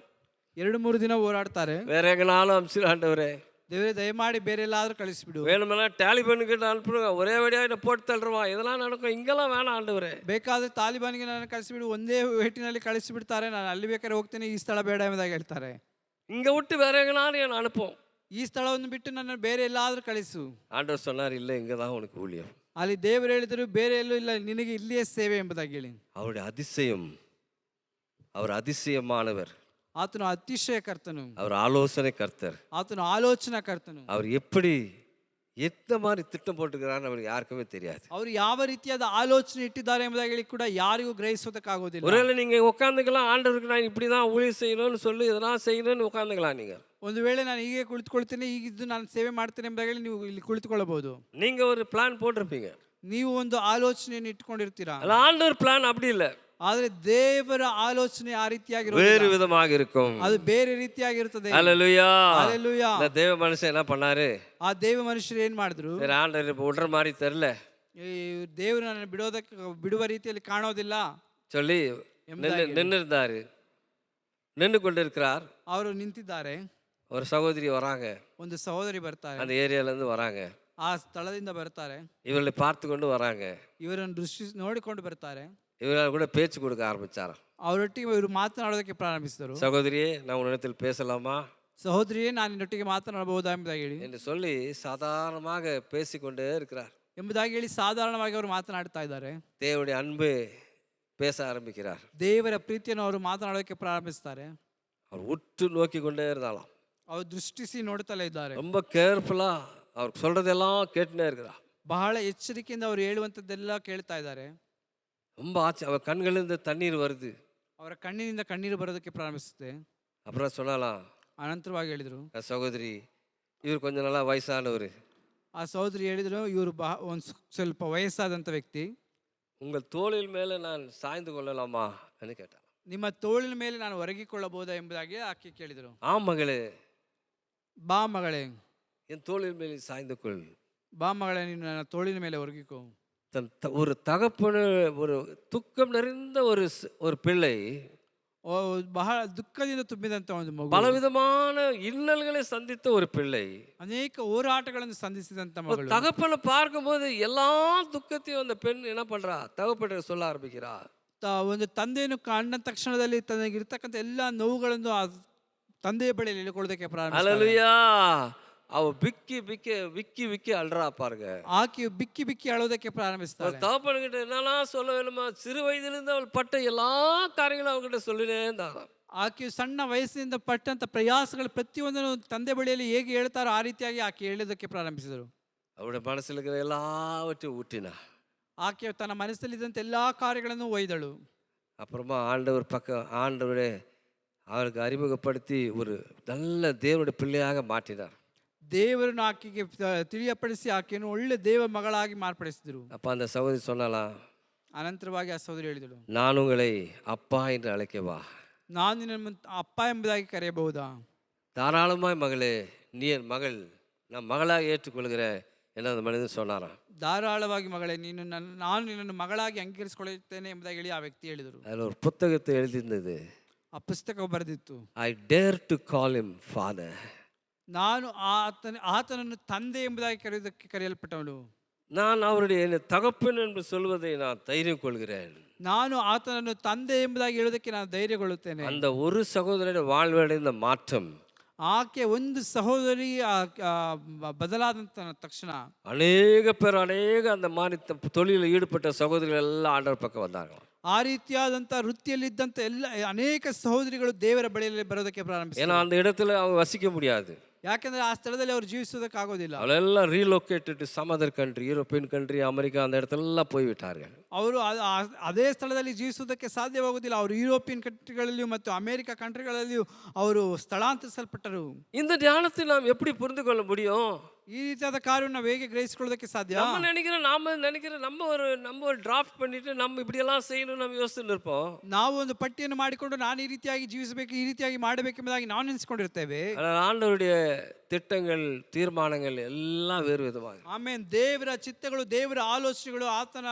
2-3 ದಿನ ಹೋರಾಡ್ತಾರೆ. வேற எங்கனாலும் அனுப்பிச்சு ஆண்டவரே ದೇವರೇ ದಯಮಾಡಿ ಬೇರೆ ಎಲ್ಲಾದ್ರೂ ಕಳಿಸ್ಬಿಡು. வேணுமென்னா டாலிபானுக்கிட்ட அனுப்புங்க, ஒரே வழியாக என்ன போட்டு தள்ளுருவான், இதெல்லாம் நடக்கும், இங்கெல்லாம் வேணாம் ஆண்டவரே. ಬೇಕಾದ್ರೆ ತಾಲಿಬಾನಿಗೆ ನಾನು ಕಳಿಸಿಬಿಡು, ಒಂದೇ ವೇಟಿನಲ್ಲಿ ಕಳಿಸಿಬಿಡ್ತಾರೆ, ನಾನು ಅಲ್ಲಿ ಬೇಕಾದ್ರೆ ಹೋಗ್ತೇನೆ, ಈ ಸ್ಥಳ ಬೇಡ ಎಂಬುದಾಗಿ ಹೇಳ್ತಾರೆ. இங்கே விட்டு வேற எங்கனாலும் என்ன அனுப்பும், ಈ ಸ್ಥಳವನ್ನು ಬಿಟ್ಟು ನನ್ನ ಬೇರೆ ಎಲ್ಲಾದ್ರೂ ಕಳಿಸು. ஆண்டவர் சொன்னார் இல்லை இங்கே தான் உனக்கு ஊழியம். ಅಲ್ಲಿ ದೇವರು ಹೇಳಿದರು ಬೇರೆ ಎಲ್ಲೂ ಇಲ್ಲ, ನಿನಗೆ ಇಲ್ಲಿಯೇ ಸೇವೆ ಎಂಬುದಾಗಿ ಹೇಳಿ. அவருடைய அதிசயம், அவர் அதிசயமானவர், ಆತನು ಅತಿಶಯ ಕರ್ತನು, அவர் ஆலோசனை கர்த்தர், ಆತನು ಆಲೋಚನಾ ಕರ್ತನು. அவர் எப்படி எந்த மாதிரி திட்டம் போட்டுக்கிறான்னு அவருக்கு யாருக்குமே தெரியாது. ಅವರು ಯಾವ ರೀತಿಯಾದ ಆಲೋಚನೆ ಇಟ್ಟಿದ್ದಾರೆ ಎಂಬುದಾಗಿ ಹೇಳಿ ಕೂಡ ಯಾರಿಗೂ ಗ್ರಹಿಸೋದಕ್ಕಾಗೋದಿಲ್ಲ. ஒருவேளை நீங்க உட்காந்துக்கலாம், ஆண்டவருக்கு நான் இப்படி தான் ஊழியம் செய்யணும்னு சொல்லி இதெல்லாம் செய்யணும்னு உட்காந்துக்கலாம். நீங்க ಒಂದು ವೇಳೆ ನಾನು ಹೀಗೆ ಕುಳಿತುಕೊಳ್ತೇನೆ, ಈಗಿದ್ದು ನಾನು ಸೇವೆ ಮಾಡ್ತೇನೆ ಎಂಬುದಾಗಿ ನೀವು ಇಲ್ಲಿ ಕುಳಿತುಕೊಳ್ಳಬಹುದು. நீங்க ஒரு பிளான் போட்டிருப்பீங்க, ನೀವು ಒಂದು ಆಲೋಚನೆಯನ್ನು ಇಟ್ಕೊಂಡಿರ್ತೀರಾ. ஆண்டவர் பிளான் அப்படி இல்லை, ಆದ್ರೆ ದೇವರ ಆಲೋಚನೆ ಆ ರೀತಿಯಾಗಿರೋದಿಲ್ಲ, வேறு விதமாக இருக்கும். ಅದು ಬೇರೆ ರೀತಿಯಾಗಿರುತ್ತದೆ. ஹல்லேலூயா. ಹಲ್ಲೆಲೂಯಾ. இந்த தேவ மனுஷன் என்ன பண்ணாரு, ಆ ದೇವ ಮನುಷ್ಯರು ಏನ್ ಮಾಡಿದ್ರು, சரி ஆண்டவர் இப்போ விடுற மாதிரி தெரியல ಈ ದೇವರು ನನ್ನ ಬಿಡುವ ರೀತಿಯಲ್ಲಿ ಕಾಣೋದಿಲ್ಲ சொல்லி நின்று இருந்தாரு. நின்று கொண்டு இருக்கிறார். ಅವರು ನಿಂತಿದ್ದಾರೆ. ஒரு சகோதரி வராங்க, ಒಂದು ಸಹೋದರಿ ಬರ್ತಾರೆ, அந்த ஏரியால இருந்து வராங்க. ಆ ಸ್ಥಳದಿಂದ ಬರ್ತಾರೆ. இவர்களை பார்த்து கொண்டு வராங்க. ಇವರನ್ನು ದೃಷ್ಟಿ ನೋಡಿಕೊಂಡು ಬರ್ತಾರೆ. இவரால் கூட பேச்சு கொடுக்க ஆரம்பிச்சாராம். ಅವರೊಟ್ಟಿಗೆ ಇವರು ಮಾತನಾಡೋದಕ್ಕೆ ಪ್ರಾರಂಭಿಸಿದರು. சகோதரியே நான் உன்னிடத்தில் பேசலாமா ಸಹೋದರಿಯೇ ನಾನು ನಿನ್ನೊಟ್ಟಿಗೆ ಮಾತನಾಡಬಹುದಾ ಎಂಬುದಾಗಿ ಹೇಳಿ என்று சொல்லி சாதாரணமாக பேசிக்கொண்டே இருக்கிறார். ಎಂಬುದಾಗಿ ಹೇಳಿ ಸಾಧಾರಣವಾಗಿ ಅವರು ಮಾತನಾಡ್ತಾ ಇದ್ದಾರೆ. தேவனுடைய அன்பு பேச ஆரம்பிக்கிறார். ದೇವರ ಪ್ರೀತಿಯನ್ನು ಅವರು ಮಾತನಾಡೋದಕ್ಕೆ ಪ್ರಾರಂಭಿಸ್ತಾರೆ. அவர் உற்று நோக்கி கொண்டே இருந்தாலாம். ಅವರು ದೃಷ್ಟಿಸಿ ನೋಡ್ತಲೇ ಇದ್ದಾರೆ. ரொம்ப கேர்ஃபுல்லா அவர் சொல்றதெல்லாம் கேட்டுனே இருக்கிறார். ಬಹಳ ಎಚ್ಚರಿಕೆಯಿಂದ ಅವರು ಹೇಳುವಂಥದ್ದೆಲ್ಲ ಕೇಳ್ತಾ ಇದ್ದಾರೆ. ரொம்ப அவர் கண்களிலிருந்து தண்ணீர் வருது. ಅವರ ಕಣ್ಣಿನಿಂದ ಕಣ್ಣೀರು ಬರೋದಕ್ಕೆ ಪ್ರಾರಂಭಿಸುತ್ತೆ. அப்புறம் சொல்லலாம், ಅನಂತರವಾಗಿ ಹೇಳಿದರು, சகோதரி இவர் கொஞ்சம் நல்லா வயசானவர், ಆ ಸಹೋದರಿ ಹೇಳಿದರು, ಇವರು ಒಂದು ಸ್ವಲ್ಪ ವಯಸ್ಸಾದಂಥ ವ್ಯಕ್ತಿ, உங்கள் தோளில் மேலே நான் சாய்ந்து கொள்ளலாமா என்று கேட்டார். ನಿಮ್ಮ ತೋಳಿನ ಮೇಲೆ ನಾನು ಒರಗಿಕೊಳ್ಳಬಹುದಾ ಎಂಬುದಾಗಿ ಆಕೆ ಕೇಳಿದರು. ஆம் மகளே, ಬಾ ಮಗಳೇ, என் தோளில் மேலே சாய்ந்து கொள். ಬಾ ಮಗಳೇ, ನೀನು ನನ್ನ ತೋಳಿನ ಮೇಲೆ ಒರಗಿಕೋ. ஒரு தகப்பனு, ஒரு துக்கம் நிறைந்த ஒரு பிள்ளை, ಬಹಳ ದುಃಖದಿಂದ ತುಂಬಿದಂತ ಒಂದು ಮಗು, பலவிதமான இன்னல்களை சந்தித்த ஒரு பிள்ளை, ಅನೇಕ ಹೋರಾಟಗಳನ್ನು ಸಂಧಿಸಿದಂತ ಮಗಳು. தகப்பனை பார்க்கும்போது எல்லா துக்கத்தையும் அந்த பெண் என்ன பண்றா, தகப்பன சொல்ல ஆரம்பிக்கிறா. ಒಂದು ತಂದೆಯನ್ನು ಕಂಡ ತಕ್ಷಣದಲ್ಲಿ ತನಗಿರ್ತಕ್ಕಂಥ ಎಲ್ಲ ನೋವುಗಳನ್ನು ಆ ತಂದೆಯ ಬಳಿ ಹೇಳಿಕೊಳ್ಳೋದಕ್ಕೆ ಪ್ರಾರಂಭಿಸಿದ. ஹல்லேலூயா. அவ விக்கி விக்கி விக்கி விக்கி அல்றா பாருங்க. ಆಕೆ ಬಿಕ್ಕಿ ಬಿಕ್ಕಿ ಅಳೋದಕ್ಕೆ ಪ್ರಾರಂಭಿಸ್ತಾಳೆ. தகப்பன்கிட்ட என்னெல்லாம் சொல்ல வேணுமா, சிறு வயதிலிருந்து அவள் பட்ட எல்லா காரியங்களும் அவகிட்ட சொல்லினே இருந்தாங்க. ಆಕೆ ಸಣ್ಣ ವಯಸ್ಸಿನಿಂದ ಪಟ್ಟಂತ ಪ್ರಯಾಸಗಳು ಪ್ರತಿಯೊಂದನ್ನು ತಂದೆ ಬಳಿಯಲ್ಲಿ ಹೇಗೆ ಹೇಳ್ತಾರೋ ಆ ರೀತಿಯಾಗಿ ಆಕೆ ಹೇಳೋದಕ್ಕೆ ಪ್ರಾರಂಭಿಸಿದರು. அவளுடைய மனசுல இருக்கிற எல்லாவற்றையும் ஊட்டினா. ಆಕೆ ತನ್ನ ಮನಸ್ಸಲ್ಲಿದ್ದಂಥ ಎಲ್ಲಾ ಕಾರ್ಯಗಳನ್ನು ಒಯ್ದಳು. அப்புறமா ஆண்டவரே அவருக்கு அறிமுகப்படுத்தி ஒரு நல்ல தேவனுடைய பிள்ளையாக மாற்றினார். ದೇವರನ್ನು ಆಕೆಗೆ ತಿಳಿಯಪಡಿಸಿ ಆಕೆಯನ್ನು ಒಳ್ಳೆ ದೇವ ಮಗಳಾಗಿ ಮಾರ್ಪಡಿಸಿದರು. அப்ப அந்த சகோதரி சொன்னாலா, ಅನಂತರವಾಗಿ ಆ ಸಹೋದರಿ ಹೇಳಿದಳು, நான் உங்களை அப்பா என்று அழைக்கவா, ನಾನು ನಿನ್ನ ಅಪ್ಪ ಎಂಬುದಾಗಿ ಕರೆಯಬಹುದಾ? தாராளமாய் மகளே, நீ என் மகள், நான் மகளாக ஏற்றுக்கொள்கிறேன் என்று அந்த மனிதன் சொன்னாராம். ಧಾರಾಳವಾಗಿ ಮಗಳೇ, ನಾನು ನಿನ್ನನ್ನು ಮಗಳಾಗಿ ಅಂಗೀಕರಿಸಿಕೊಳ್ಳುತ್ತೇನೆ ಎಂಬುದಾಗಿ ಹೇಳಿ ಆ ವ್ಯಕ್ತಿ ಹೇಳಿದರು. அதில் ஒரு புத்தகத்தை எழுதியிருந்தது, ಆ ಪುಸ್ತಕ ಬರೆದಿತ್ತು, I dare to call him father. ನಾನು ಆತನನ್ನು ತಂದೆ ಎಂಬುದಾಗಿ ಕರೆಯಲ್ಪಟ್ಟವನು. நான் அவருடைய தகப்பன் என்று சொல்வதை நான் தைரியம் கொள்கிறேன். ನಾನು ಆತನನ್ನು ತಂದೆ ಎಂಬುದಾಗಿ ಹೇಳುವುದಕ್ಕೆ ನಾನು ಧೈರ್ಯಗೊಳ್ಳುತ್ತೇನೆ. அந்த ஒரு சகோதரனுடைய வாழ்வடைந்த மாற்றம், ಆಕೆ ಒಂದು ಸಹೋದರಿ ಬದಲಾದಂತ ತಕ್ಷಣ அநேக பேர் அந்த மாதிரி தொழிலில் ஈடுபட்ட சகோதரிகள் எல்லாம் ஆண்டவர் பக்கம் வந்தாங்க. ಆ ರೀತಿಯಾದಂಥ ವೃತ್ತಿಯಲ್ಲಿದ್ದಂಥ ಎಲ್ಲ ಅನೇಕ ಸಹೋದರಿಗಳು ದೇವರ ಬಳಿಯಲ್ಲಿ ಬರೋದಕ್ಕೆ ಪ್ರಾರಂಭಿಸಿದರು. ஏன்னா அந்த இடத்துல அவங்க வசிக்க முடியாது. ಯಾಕಂದ್ರೆ ಆ ಸ್ಥಳದಲ್ಲಿ ಅವರು ಜೀವಿಸೋದಕ್ಕಾಗೋದಿಲ್ಲ. அவளெல்லாம் relocated some other country, European country, America அந்த இடத்துலலாம் போய்விட்டார்கள். ಅವರು ಅದೇ ಸ್ಥಳದಲ್ಲಿ ಜೀವಿಸುವುದಕ್ಕೆ ಸಾಧ್ಯವಾಗುವುದಿಲ್ಲ. ಅವರು ಯುರೋಪಿಯನ್ ಕಂಟ್ರಿಗಳಲ್ಲಿಯೂ ಮತ್ತು ಅಮೆರಿಕ ಕಂಟ್ರಿಗಳಲ್ಲಿಯೂ ಅವರು ಸ್ಥಳಾಂತರಿಸಲ್ಪಟ್ಟರು. இந்த தியானத்தை நாம் எப்படி புரிந்து கொள்ள முடியும்? ಈ ರೀತಿಯಾದ ಕಾರ್ಯವನ್ನು ನಾವು ಹೇಗೆ ಗ್ರಹಿಸಿಕೊಳ್ಳೋದಕ್ಕೆ ಸಾಧ್ಯ? நாம நினைக்கிறோம் நம்ம ஒரு டிராஃப்ட் பண்ணிட்டு நம்ம இப்படி எல்லாம் செய்யணும் நம்ம யோசிச்சுட்டு இருப்போம். ನಾವು ಒಂದು ಪಟ್ಟಿಯನ್ನು ಮಾಡಿಕೊಂಡು ನಾನು ಈ ರೀತಿಯಾಗಿ ಜೀವಿಸಬೇಕು, ಈ ರೀತಿಯಾಗಿ ಮಾಡಬೇಕೆಂಬುದಾಗಿ ನಾವು ನೆನೆಸಿಕೊಂಡಿರ್ತೇವೆ. ஆண்டவருடைய திட்டங்கள், தீர்மானங்கள் எல்லாம் வேறு விதமாக. ಆಮೇಲೆ ದೇವರ ಚಿತ್ತಗಳು, ದೇವರ ಆಲೋಚನೆಗಳು, ಆತನ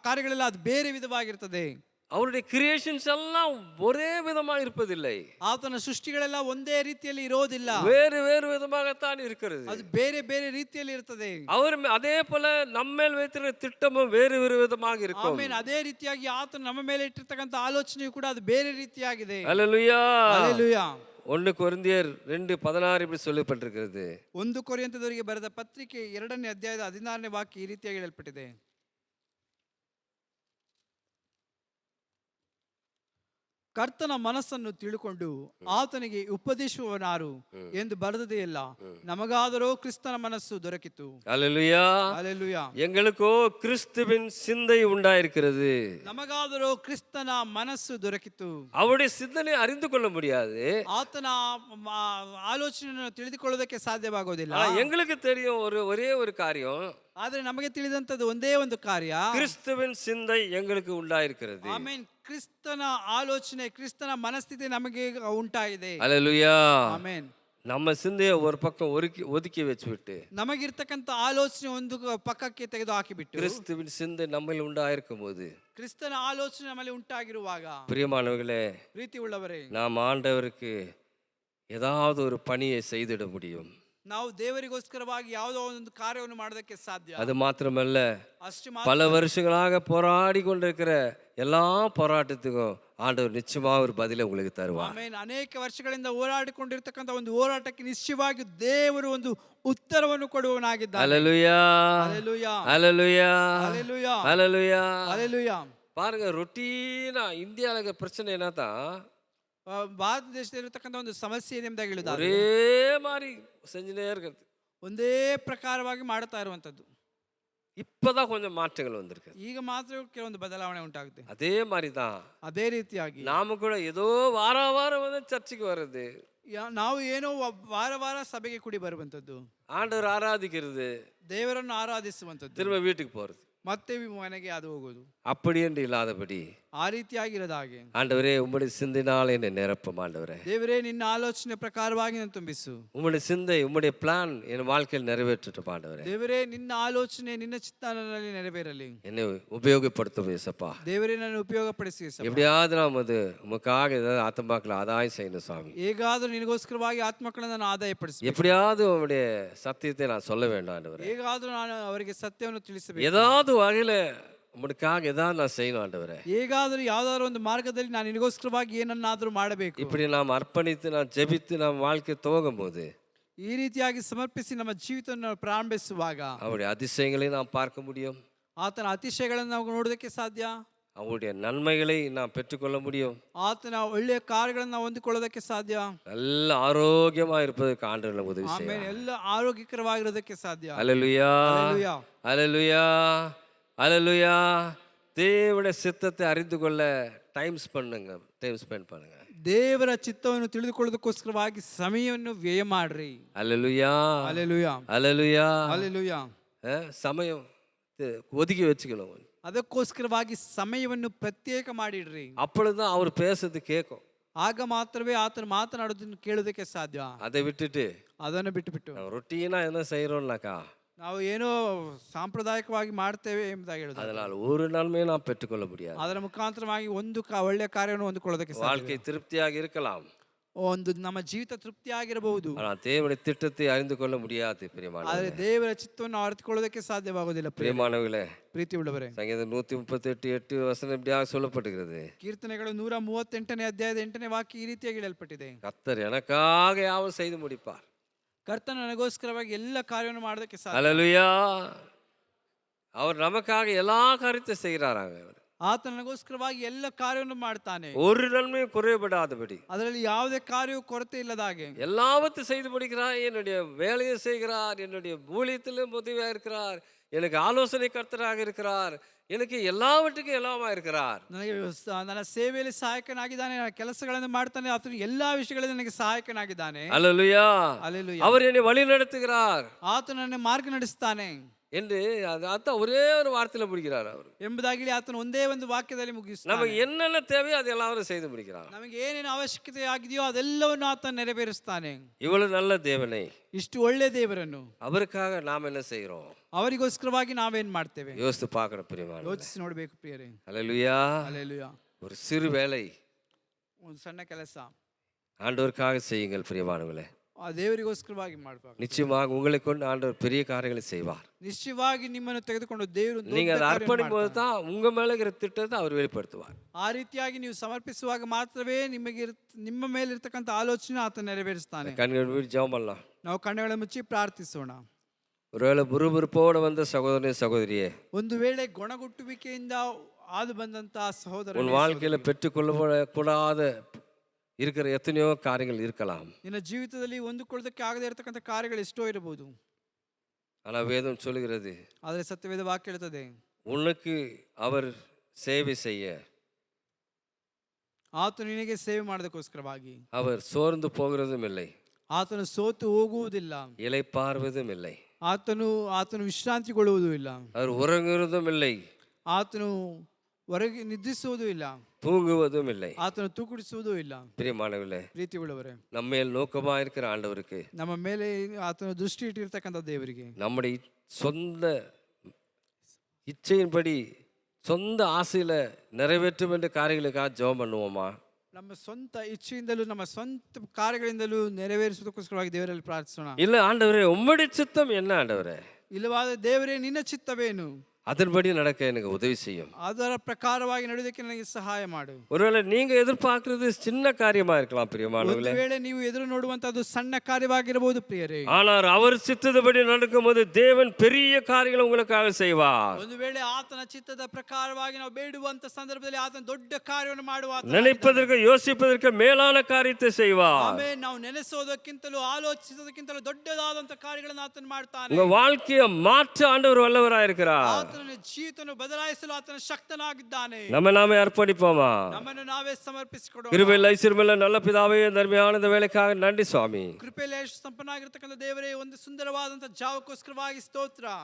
ಕಾರ್ಯಗಳೆಲ್ಲ ಅದು ಬೇರೆ ವಿಧವಾಗಿರ್ತದೆ. அவருடைய கிரியேஷன்ஸ் எல்லாம் ஒரே விதமாக இருப்பதில்லை. ಆತನ ಸೃಷ್ಟಿಗಳೆಲ್ಲ ಒಂದೇ ರೀತಿಯಲ್ಲಿ ಇರೋದಿಲ್ಲ, வேறு வேறு விதமாகத்தான் இருக்கிறது. ಅದು ಬೇರೆ ಬೇರೆ ರೀತಿಯಲ್ಲಿ ಇರ್ತದೆ. அவர் அதே போல நம்ம மேல் வைத்திருக்கிற திட்டமும் வேறு வேறு விதமாக இருக்கும். ಆಮೇಲೆ ಅದೇ ರೀತಿಯಾಗಿ ಆತನ ನಮ್ಮ ಮೇಲೆ ಇಟ್ಟಿರ್ತಕ್ಕಂಥ ಆಲೋಚನೆಯು ಕೂಡ ಅದು ಬೇರೆ ರೀತಿಯಾಗಿದೆ. ஹல்லேலூயா, ಹಲ್ಲೆಲೂಯಾ. 1 ಕೊರಿಂಥಿಯರ್ 2:16 இப்படி சொல்லப்பட்டிருக்கிறது. 1 ಕೊರಿಂಥದವರಿಗೆ ಬರೆದ ಪತ್ರಿಕೆ 2ನೇ ಅಧ್ಯಾಯದ 16ನೇ ವಾಕ್ಯ ಈ ರೀತಿಯಾಗಿ ಹೇಳಲ್ಪಟ್ಟಿದೆ, ಕರ್ತನ ಮನಸ್ಸನ್ನು ತಿಳುಕೊಂಡು ಆತನಿಗೆ ಉಪದೇಶಿಸುವವನಾರು ಎಂದು ಬರೆದದೇ ಇಲ್ಲ, ನಮಗಾದರೂ ಕ್ರಿಸ್ತನ ಮನಸ್ಸು ದೊರಕಿತು. ஹல்லேலூயா, ಹಲ್ಲೆಲೂಯಾ. எங்களுக்கோ கிறிஸ்துவின் சிந்தை உண்டாயிருக்கிறது. ನಮಗಾದರೂ ಕ್ರಿಸ್ತನ ಮನಸ್ಸು ದೊರಕಿತು. அவருடைய சிந்தனை அறிந்து கொள்ள முடியாது, ಆತನ ಆಲೋಚನೆಯನ್ನು ತಿಳಿದುಕೊಳ್ಳೋದಕ್ಕೆ ಸಾಧ್ಯವಾಗೋದಿಲ್ಲ. எங்களுக்கு தெரியும் ஒரே ஒரு காரியம், ಆದ್ರೆ ನಮಗೆ ತಿಳಿದಂತದ್ದು ಒಂದೇ ಒಂದು ಕಾರ್ಯ, கிறிஸ்துவின் சிந்தை எங்களுக்கு உண்டாயிருக்கிறது. ಆಮೇನ್, ಕ್ರಿಸ್ತನ ಆಲೋಚನೆ, ಕ್ರಿಸ್ತನ ಮನಸ್ಥಿತಿ ನಮಗೆ ಉಂಟಾಗಿದೆ. ஹல்லேலூயா, ಆಮೇನ್. நம்ம சிந்தையை ஒரு பக்கம் ஒதுக்கி வச்சுவிட்டு ನಮಗಿರ್ತಕ್ಕಂಥ ಆಲೋಚನೆ ಒಂದು ಪಕ್ಕಕ್ಕೆ ತೆಗೆದು ಹಾಕಿಬಿಟ್ಟು கிறிஸ்துவின் சிந்தை நம்மில் உண்டாயிருக்கும் போது, ಕ್ರಿಸ್ತನ ಆಲೋಚನೆ ನಮ್ಮಲ್ಲಿ ಉಂಟಾಗಿರುವಾಗ, பிரியமானவர்களே, ಪ್ರೀತಿ ಉಳ್ಳವರೇ, நாம் ஆண்டவருக்கு ஏதாவது ஒரு பணியை செய்திட முடியும். ನಾವು ದೇವರಿಗೋಸ್ಕರವಾಗಿ ಯಾವುದೋ ಒಂದು ಕಾರ್ಯವನ್ನು ಮಾಡೋದಕ್ಕೆ ಸಾಧ್ಯ. அது மாத்திரமல்ல, ಅಷ್ಟು பல வருஷங்களாக போராடி கொண்டிருக்கிற எல்லா போராட்டத்துக்கும் ஆண்டவர் நிச்சயமா ஒரு பதிலை உங்களுக்கு தருவார். ಆಮೇಲೆ ಅನೇಕ ವರ್ಷಗಳಿಂದ ಹೋರಾಡಿಕೊಂಡಿರ್ತಕ್ಕಂಥ ಒಂದು ಹೋರಾಟಕ್ಕೆ ನಿಶ್ಚಯವಾಗಿ ದೇವರು ಒಂದು ಉತ್ತರವನ್ನು ಕೊಡುವವನಾಗಿದ್ದಾನೆ. ஹல்லேலூயா, ಹಲ್ಲೆಲೂಯಾ, ஹல்லேலூயா, ಹಲ್ಲೆಲೂಯಾ, ஹல்லேலூயா. ಹಲ್ಲೆಲೂಯಾ. பாருங்க, ரொட்டீனா இந்தியாவில் பிரச்சனை என்னதான், ಭಾರತ ದೇಶದಲ್ಲಿರ್ತಕ್ಕಂಥ ಒಂದು ಸಮಸ್ಯೆ ಇದೆ ಎಂಬುದಾಗಿ ಹೇಳಿದ, ஒரே மாதிரி செஞ்சுட்டே இருக்கிறது. ಒಂದೇ ಪ್ರಕಾರವಾಗಿ ಮಾಡುತ್ತಾ ಇರುವಂತದ್ದು. இப்பதான் கொஞ்சம் மாற்றங்கள் வந்திருக்கு. ಈಗ ಮಾತ್ರ ಕೆಲವೊಂದು ಬದಲಾವಣೆ ಉಂಟಾಗುತ್ತೆ. அதே மாதிரி தான் ಅದೇ ರೀತಿಯಾಗಿ நாம கூட ஏதோ வாரம் வந்து சர்ச்சுக்கு வர்றது, ನಾವು ಏನೋ ವಾರ ವಾರ ಸಭೆಗೆ ಕೂಡಿ ಬರುವಂತದ್ದು, ஆண்டவர் ஆராதிக்கிறது, ದೇವರನ್ನು ಆರಾಧಿಸುವಂತದ್ದು, திரும்ப வீட்டுக்கு போறது, ಮತ್ತೆ ಮನೆಗೆ ಅದು ಹೋಗೋದು. அப்படி என்று இல்லாதபடி, ಆ ರೀತಿಯಾಗಿರದ ಹಾಗೆ, ஆண்டவரே உம்முடைய சிந்தையினால் என்னை நிரப்பும். ஆண்டவரே, ದೇವರೇ ನಿನ್ನ ಆಲೋಚನೆ ಪ್ರಕಾರವಾಗಿ ನಾನು ತುಂಬಿಸು. உம்முடைய சிந்தை, உம்முடைய பிளான் என் வாழ்க்கையில் நிறைவேற்றட்டும். ஆண்டவரே, ದೇವರೇ ನಿನ್ನ ಆಲೋಚನೆ, ನಿನ್ನ ಚಿತ್ತ ನನ್ನಲ್ಲಿ ನೆರವೇರಲಿ. என்னை உபயோகப்படுத்தும் ஏசப்பா. ದೇವರೇ ನನ್ನ ಉಪಯೋಗಪಡಿಸಿ. எப்படியாவது நாம் அது உமக்காக ஏதாவது ஆத்மாக்களை ஆதாயம் செய்யணும் சுவாமி. ಹೇಗಾದರೂ ನಿನಗೋಸ್ಕರವಾಗಿ ಆತ್ಮಗಳನ್ನು ನಾನು ಆದಾಯಪಡಿಸಬೇಕು. எப்படியாவது உம்முடைய சத்தியத்தை நான் சொல்ல வேண்டும். ஆண்டவரே, ಹೇಗಾದರೂ ನಾನು ಅವರಿಗೆ ಸತ್ಯವನ್ನು ತಿಳಿಸಬೇಕು. ஏதாவது வகையில உமக்காக ஏதாவது நான் செய்யணும். ஆண்டவரே, ಹೇಗಾದರೂ ಯಾವ್ದಾದ್ರು ಒಂದು ಮಾರ್ಗದಲ್ಲಿ ನಾನು ನಿನಗೋಸ್ಕರವಾಗಿ ಏನನ್ನಾದರೂ ಮಾಡಬೇಕು. இப்படி நாம் அர்ப்பணித்து நாம் ஜெபித்து நாம் வாழ்க்கை துவங்கும் போது, ಈ ರೀತಿಯಾಗಿ ಸಮರ್ಪಿಸಿ ನಮ್ಮ ಜೀವಿತವನ್ನು ಪ್ರಾರಂಭಿಸುವಾಗ அவருடைய அதிசயங்களை நாம் பார்க்க முடியும், ಆತನ ಅತಿಶಯಗಳನ್ನು ನಾವು ನೋಡೋದಕ್ಕೆ ಸಾಧ್ಯ, அவருடைய நன்மைகளை நாம் பெற்றுக்கொள்ள முடியும், ಆತನ ಒಳ್ಳೆಯ ಕಾರ್ಯಗಳನ್ನು ನಾವು ಹೊಂದಿಕೊಳ್ಳೋದಕ್ಕೆ ಸಾಧ್ಯ, நல்ல ஆரோக்கியமா இருப்பதற்கு ஆண்டவர் நமக்கு உதவி ಆಮೇಲೆ செய்வார். ಎಲ್ಲ ಆರೋಗ್ಯಕರವಾಗಿರೋದಕ್ಕೆ ಸಾಧ್ಯ. ஹல்லேலூயா, ಹಲ್ಲೆಲೂಯಾ. ஹல்லேலூயா, ஹல்லேலூயா. தேவனுடைய சித்தத்தை அறிந்து கொள்ள டைம் ஸ்பெண்ட் பண்ணுங்க. ದೇವರ ಚಿತ್ತವನ್ನು ತಿಳಿದುಕೊಳ್ಳೋದಕ್ಕೋಸ್ಕರವಾಗಿ ಸಮಯವನ್ನು ವ್ಯಯ ಮಾಡ್ರಿ. ஹல்லேலூயா, ಹಲ್ಲೆಲೂಯಾ, ஹல்லேலூயா. ಹಲ್ಲೆಲೂಯಾ. ಸಮயம் ஒதுக்கி வச்சுக்கணும். ಅದಕ್ಕೋಸ್ಕರವಾಗಿ ಸಮಯವನ್ನು ಪ್ರತ್ಯೇಕ ಮಾಡಿಡ್ರಿ. அப்பொழுதுதான் அவர் பேசுறது கேட்கும். ಆಗ ಮಾತ್ರವೇ ಆತನು ಮಾತನಾಡೋದನ್ನು ಕೇಳೋದಕ್ಕೆ ಸಾಧ್ಯ. அதை விட்டுட்டு ಅದನ್ನು ಬಿಟ್ಟು நம்ம ரொட்டீனா என்ன செய்யறோம்னாக்கா ನಾವು ಏನೋ ಸಾಂಪ್ರದಾಯಿಕವಾಗಿ ಮಾಡ್ತೇವೆ ಎಂಬುದಾಗಿ ಹೇಳುದು, அதனால் ஒரு நன்மையை நாம் பெற்றுக்கொள்ள முடியாது. ಅದರ ಮುಖಾಂತರವಾಗಿ ಒಂದು ಒಳ್ಳೆಯ ಕಾರ್ಯವನ್ನು ಹೊಂದಿಕೊಳ್ಳೋದಕ್ಕೆ ಸಾಧ್ಯ. வாழ்க்கை திருப்தியாக இருக்கலாம், ಒಂದು ನಮ್ಮ ಜೀವಿತ ತೃಪ್ತಿಯಾಗಿರಬಹುದು, ஆனால் தேவனுடைய திட்டத்தை அறிந்து கொள்ள முடியாது. ಆದರೆ பிரியமானவர்களே, ದೇವರ ಚಿತ್ತವನ್ನು ಅರಿತುಕೊಳ್ಳೋದಕ್ಕೆ ಸಾಧ್ಯವಾಗುವುದಿಲ್ಲ. பிரியமானவர்களே, ಪ್ರೀತಿ ಉಳ್ಳವರೇ, சங்கீதம் 138:8 வசனம் இப்படியாக சொல்லப்பட்டிருக்கிறது. ಕೀರ್ತನೆಗಳು 138ನೇ ಅಧ್ಯಾಯದ 8ನೇ ವಾಕ್ಯ ಈ ರೀತಿಯಾಗಿ ಹೇಳಲ್ಪಟ್ಟಿದೆ. கர்த்தர் எனக்காக யாவும் செய்து முடிப்பார். ಕರ್ತನು ನನಗೋಸ್ಕರವಾಗಿ ಎಲ್ಲ ಕಾರ್ಯವನ್ನು ಮಾಡೋದಕ್ಕೆ ಸಾಧ್ಯ. அல்லேலூயா. அவர் நமக்காக எல்லா காரியத்தை செய்கிறாராங்க. ಆತ ನನಗೋಸ್ಕರವಾಗಿ ಎಲ್ಲ ಕಾರ್ಯವನ್ನು ಮಾಡ್ತಾನೆ, ஒரு நன்மையும் குறைபடாதபடி ಅದರಲ್ಲಿ ಯಾವುದೇ ಕಾರ್ಯವೂ ಕೊರತೆ ಇಲ್ಲದ ಹಾಗೆ எல்லாவற்றையும் செய்து முடிக்கிறார். என்னுடைய வேலையை செய்கிறார், என்னுடைய ஊழியத்திலும் உதவியாக இருக்கிறார், எனக்கு ஆலோசனை கர்த்தராக இருக்கிறார், எனக்கு எல்லாவற்றுக்கும் எல்லாமா இருக்கிறார். ನನಗೆ ನನ್ನ ಸೇವೆಯಲ್ಲಿ ಸಹಾಯಕನಾಗಿದ್ದಾನೆ, ನನ್ನ ಕೆಲಸಗಳನ್ನು ಮಾಡ್ತಾನೆ, ಆತನು ಎಲ್ಲಾ ವಿಷಯಗಳಲ್ಲಿ ನನಗೆ ಸಹಾಯಕನಾಗಿದ್ದಾನೆ. அல்லேலூயா. ಹಲ್ಲೆಲೂಯಾ. அவர் என்னை வழி நடத்துகிறார் ಆತನು ನನ್ನ ಮಾರ್ಗ ನಡೆಸ್ತಾನೆ என்று அதான் ஒரே ஒரு வார்த்தையில முடிக்கிறார் அவர். ಎಂಬುದಾಗಿ ಆತನು ಒಂದೇ ಒಂದು ವಾಕ್ಯದಲ್ಲಿ ಮುಗಿಸ್ತಾನೆ. நமக்கு என்னென்ன தேவையோ அது எல்லாரும் செய்து முடிக்கிறார். ನಮಗೆ ಏನೇನು ಅವಶ್ಯಕತೆ ಆಗಿದೆಯೋ ಅದೆಲ್ಲವನ್ನು ಆತನು ನೆರವೇರಿಸ್ತಾನೆ. இவ்வளவு நல்ல தேவனை, ಇಷ್ಟು ಒಳ್ಳೆ ದೇವರನ್ನು அவருக்காக நாம் என்ன செய்கிறோம்? ಅವರಿಗೋಸ್ಕರವಾಗಿ ನಾವೇನ್ ಮಾಡ್ತೇವೆ? யோசித்து பார்க்கணும் பிரியமான. ಯೋಚಿಸಿ ನೋಡ್ಬೇಕು ಪ್ರಿಯರೇ. அல்லேலூயா. ಹಲ್ಲೆಲೂಯಾ. ஒரு சிறு வேலை ಒಂದು ಸಣ್ಣ ಕೆಲಸ ஆண்டவருக்காக செய்யுங்கள் பிரியமானவர்களே. ಆ ದೇವರಿಗೋಸ್ಕರವಾಗಿ ಮಾಡಬೇಕು. நிச்சயமாக உங்களை கொண்டு ஆண்டவர் பெரிய காரியங்களை செய்வார். ನಿಶ್ಚಯವಾಗಿ ನಿಮ್ಮನ್ನು ತೆಗೆದುಕೊಂಡು ದೇವರು நீங்க அதை அர்ப்பணிக்கும் போது தான் உங்க மேல இருக்கிற திட்டத்தை அவர் வெளிப்படுத்துவார். ಆ ರೀತಿಯಾಗಿ ನೀವು ಸಮರ್ಪಿಸುವಾಗ ಮಾತ್ರವೇ ನಿಮ್ಮ ಮೇಲಿರ್ತಕ್ಕಂಥ ಆಲೋಚನೆ ಆತ ನೆರವೇರಿಸ್ತಾನೆ. கண்கள் மூடி ஜெபம் பண்ணலாம். ನಾವು ಕಣ್ಣುಗಳನ್ನು ಮುಚ್ಚಿ ಪ್ರಾರ್ಥಿಸೋಣ. ஒருவேளை புறுபுறுப்போடு வந்த சகோதரனே சகோதரியே, ಒಂದು ವೇಳೆ ಗೊಣಗುಟ್ಟುವಿಕೆಯಿಂದ ಆದು ಬಂದಂತಹ ಸಹೋದರ, உன் வாழ்க்கையில பெற்றுக்கொள்ள கூடாத இருக்கிற எத்தனையோ காரியங்கள் இருக்கலாம். ನಿನ್ನ ಜೀವಿತದಲ್ಲಿ ಹೊಂದಿಕೊಳ್ಳೋದಕ್ಕೆ ಆಗದೇ ಇರತಕ್ಕಂಥ ಕಾರ್ಯಗಳು ಎಷ್ಟೋ ಇರಬಹುದು. ஆனா வேதம் சொல்லுகிறது, ಆದರೆ ಸತ್ಯವೇದ ವಾಕ್ಯ ಹೇಳ್ತದೆ, உனக்கு அவர் சேவை செய்ய ಆತನು ನಿನಗೆ ಸೇವೆ ಮಾಡೋದಕ್ಕೋಸ್ಕರವಾಗಿ அவர் சோர்ந்து போகிறதும் இல்லை, ಆತನು ಸೋತು ಹೋಗುವುದಿಲ್ಲ, இளைப்பாறுவதும் இல்லை, ಆತನು ವಿಶ್ರಾಂತಿಗೊಳ್ಳುವುದೂ ಇಲ್ಲ, அவர் உறங்குவதும் இல்லை, ಆತನು ಹೊರಗೆ ನಿದ್ರಿಸುವುದೂ ಇಲ್ಲ, தூங்குவதும் இல்லை. ಆತನು ತೂಕುಡಿಸುವುದೂ ಇಲ್ಲ. பிரியமானவர்களே, ಪ್ರೀತಿಯುಳ್ಳವರೇ, நம்ம மேல் நோக்கமா இருக்கிற ஆண்டவருக்கு, ನಮ್ಮ ಮೇಲೆ ಆತನು ದೃಷ್ಟಿ ಇಟ್ಟಿರ್ತಕ್ಕಂಥ ದೇವರಿಗೆ நம்முடைய சொந்த இச்சையின்படி சொந்த ஆசையில நிறைவேற்றும் என்ற காரியங்களுக்காக ஜெபம் பண்ணுவோமா? ನಮ್ಮ ಸ್ವಂತ ಇಚ್ಛೆಯಿಂದಲೂ ನಮ್ಮ ಸ್ವಂತ ಕಾರ್ಯಗಳಿಂದಲೂ ನೆರವೇರಿಸುವುದಕ್ಕೋಸ್ಕರವಾಗಿ ದೇವರಲ್ಲಿ ಪ್ರಾರ್ಥಿಸೋಣ. இல்ல ஆண்டவரே, உம்முடைய சித்தம் என்ன ஆண்டவரே? ಇಲ್ಲವಾದ ದೇವರೇ, ನಿನ್ನ ಚಿತ್ತವೇನು? அதன்படி நடக்க எனக்கு உதவி செய்யும். ಅದರ ಪ್ರಕಾರವಾಗಿ ನಡೆಯೋದಕ್ಕೆ ನನಗೆ ಸಹಾಯ ಮಾಡು. ஒருவேளை நீங்க எதிர்பார்க்கிறது சின்ன காரியமா இருக்கலாம் பிரியமானவர்களே. ಒಂದು ವೇಳೆ ನೀವು ಎದುರು ನೋಡುವಂತದ್ದು ಸಣ್ಣ ಕಾರ್ಯವಾಗಿರಬಹುದು ಪ್ರಿಯರೇ. ஆனால் அவர் சித்தப்படி நடக்கும்போது தேவன் பெரிய காரியங்களை உங்களுக்காக செய்வார். ಒಂದು ವೇಳೆ ಆತನ ಚಿತ್ತದ ಪ್ರಕಾರವಾಗಿ ನಾವು ಬೇಡುವಂತ ಸಂದರ್ಭದಲ್ಲಿ ಆತನ ದೊಡ್ಡ ಕಾರ್ಯವನ್ನು ಮಾಡುವ, நினைப்பதற்கு யோசிப்பதற்கு மேலான காரியத்தை செய்வார். ಆಮೇಲೆ ನಾವು ನೆನೆಸೋದಕ್ಕಿಂತಲೂ ಆಲೋಚಿಸೋದಕ್ಕಿಂತಲೂ ದೊಡ್ಡದಾದಂತ ಕಾರ್ಯಗಳನ್ನು ಆತನ ಮಾಡ್ತಾನೆ. உங்க வாழ்க்கையை மாற்ற ஆண்டவர் வல்லவராய் இருக்கிறார். ಆತನ ಜೀವಿತವನ್ನು ಬದಲಾಯಿಸಲು ಆತನ ಶಕ್ತನಾಗಿದ್ದಾನೆ. நாமே அர்ப்பணிப்போமா? ನಮ್ಮನ್ನು ನಾವೇ ಸಮರ್ಪಿಸಿಕೊಡೋಣ. கிருபையில் ஐஸ்வர்யமுள்ள நல்ல பிதாவே, தர்மியான இந்த வேலைக்காக நன்றி சுவாமி. ಕೃಪೆಯಲ್ಲಿ ಸಂಪನ್ನಾಗಿರ್ತಕ್ಕಂಥ ದೇವರೇ, ಒಂದು ಸುಂದರವಾದಂತ ಜಾವಕ್ಕೋಸ್ಕರವಾಗಿ ಸ್ತೋತ್ರ.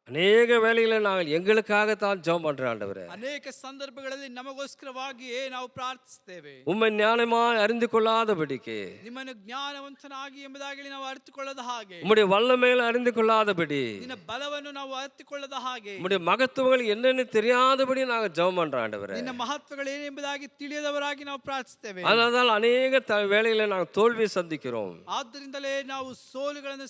அநேக வேளையில நாங்கள் எங்களுக்காகத்தான் ஜெபம் பண்றோம் ஆண்டவரே. ಅನೇಕ ಸಂದರ್ಭಗಳಲ್ಲಿ ನಮಗೋಸ್ಕರವಾಗಿಯೇ ನಾವು ಪ್ರಾರ್ಥಿಸುತ್ತೇವೆ. உம்மை ஞானமாய் அறிந்து கொள்ளாதபடிக்கு, ನಿಮ್ಮನ್ನು ಜ್ಞಾನವಂತನಾಗಿ ಎಂಬುದಾಗಿ ನಾವು ಅರಿತುಕೊಳ್ಳದ ಹಾಗೆ, உம்முடைய வல்லமையில அறிந்து கொள்ளாதபடி, ನಿನ್ನ ಬಲವನ್ನು ನಾವು ಅರಿತುಕೊಳ್ಳದ ಹಾಗೆ, உம்முடைய மகத்துவங்கள் என்னன்னு தெரியாதபடி நாங்கள் ஜெபம் பண்றோம் ஆண்டவரே. ನಿನ್ನ ಮಹತ್ವಗಳು ಏನೆಂಬುದಾಗಿ ತಿಳಿಯದವರಾಗಿ ನಾವು ಪ್ರಾರ್ಥಿಸುತ್ತೇವೆ. அதனால அநேக வேளையில நாங்கள் தோல்வி சந்திக்கிறோம். ಆದ್ದರಿಂದಲೇ ನಾವು ಸೋಲುಗಳನ್ನು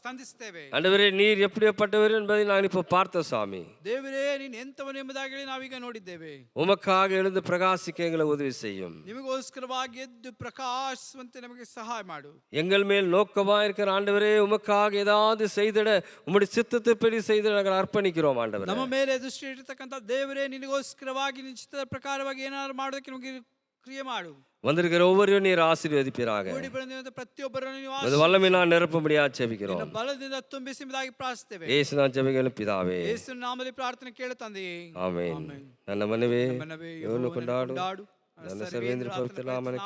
ಸಂಧಿಸುತ್ತೇವೆ. ஆண்டவரே, நீர் எப்படிப்பட்டவர் என்பதை நான் இப்போ பார்த்த சாமி. ದೇವರೇ, ನೀನು ಎಂತವನು ಎಂಬುದಾಗಿ ನಾವೀಗ ನೋಡಿದ್ದೇವೆ. உமக்காக எழுந்து பிரகாசிக்க எங்களை உதவி செய்யும். ನಿಮಗೋಸ್ಕರವಾಗಿ ಎದ್ದು ಪ್ರಕಾಶಿಸುವಂತೆ ನಮಗೆ ಸಹಾಯ ಮಾಡು. எங்கள் மேல் நோக்கமா இருக்கிற ஆண்டவரே, உமக்காக ஏதாவது செய்திட, உம்முடைய சித்தத்தைப்படி செய்திட நாங்கள் அர்ப்பணிக்கிறோம் ஆண்டவரே. ನಮ್ಮ ಮೇಲೆ ದೃಷ್ಟಿ ಇಟ್ಟಿರ್ತಕ್ಕಂಥ ದೇವರೇ, ನಿನಗೋಸ್ಕರವಾಗಿ ನಿನ್ನ ಚಿತ್ತದ ಪ್ರಕಾರವಾಗಿ ಏನಾದ್ರು ಮಾಡೋದಕ್ಕೆ ನಮಗೆ ಕ್ರಿಯೆ ಮಾಡು. வந்திருக்கிற ஒவ்வொருவரும் நீர் ஆசீர்வதிப்பீராக. ಪ್ರತಿಯೊಬ್ಬರನ್ನು ನೀವು உமது வல்லமையினால் நிரப்பும்படியா ஜெபிக்கிறோம். ಬಲದಿಂದ ತುಂಬಿಸುವುದಾಗಿ ಪ್ರಾರ್ಥಿಸುತ್ತೇವೆ. ಯೇಸುವಿನ ಜೆபிக்கிறோம் பிதாவே. ಯೇಸುವಿನ ನಾಮದಲ್ಲಿ ಪ್ರಾರ್ಥನೆ ಕೇಳು ತಂದೆಯೇ. ಆಮೆನ್. ನನ್ನ ಮನವೇ ಯೋನು ಕೊಂಡಾಡು, ನನ್ನ ಸರ್ವೇಂದ್ರ ಪವಿತ್ರ ನಾಮನೇ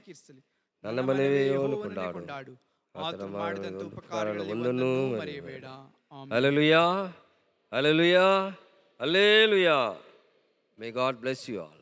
ಕೀರ್ತಿಸಲಿ. ನನ್ನ ಮನವೇ ಯೋನು ಕೊಂಡಾಡು, ಆತನು ಮಾಡಿದಂತ ಉಪಕಾರಗಳನ್ನು ಮರೆಯಬೇಡ. Hallelujah, hallelujah, hallelujah. May God bless you all.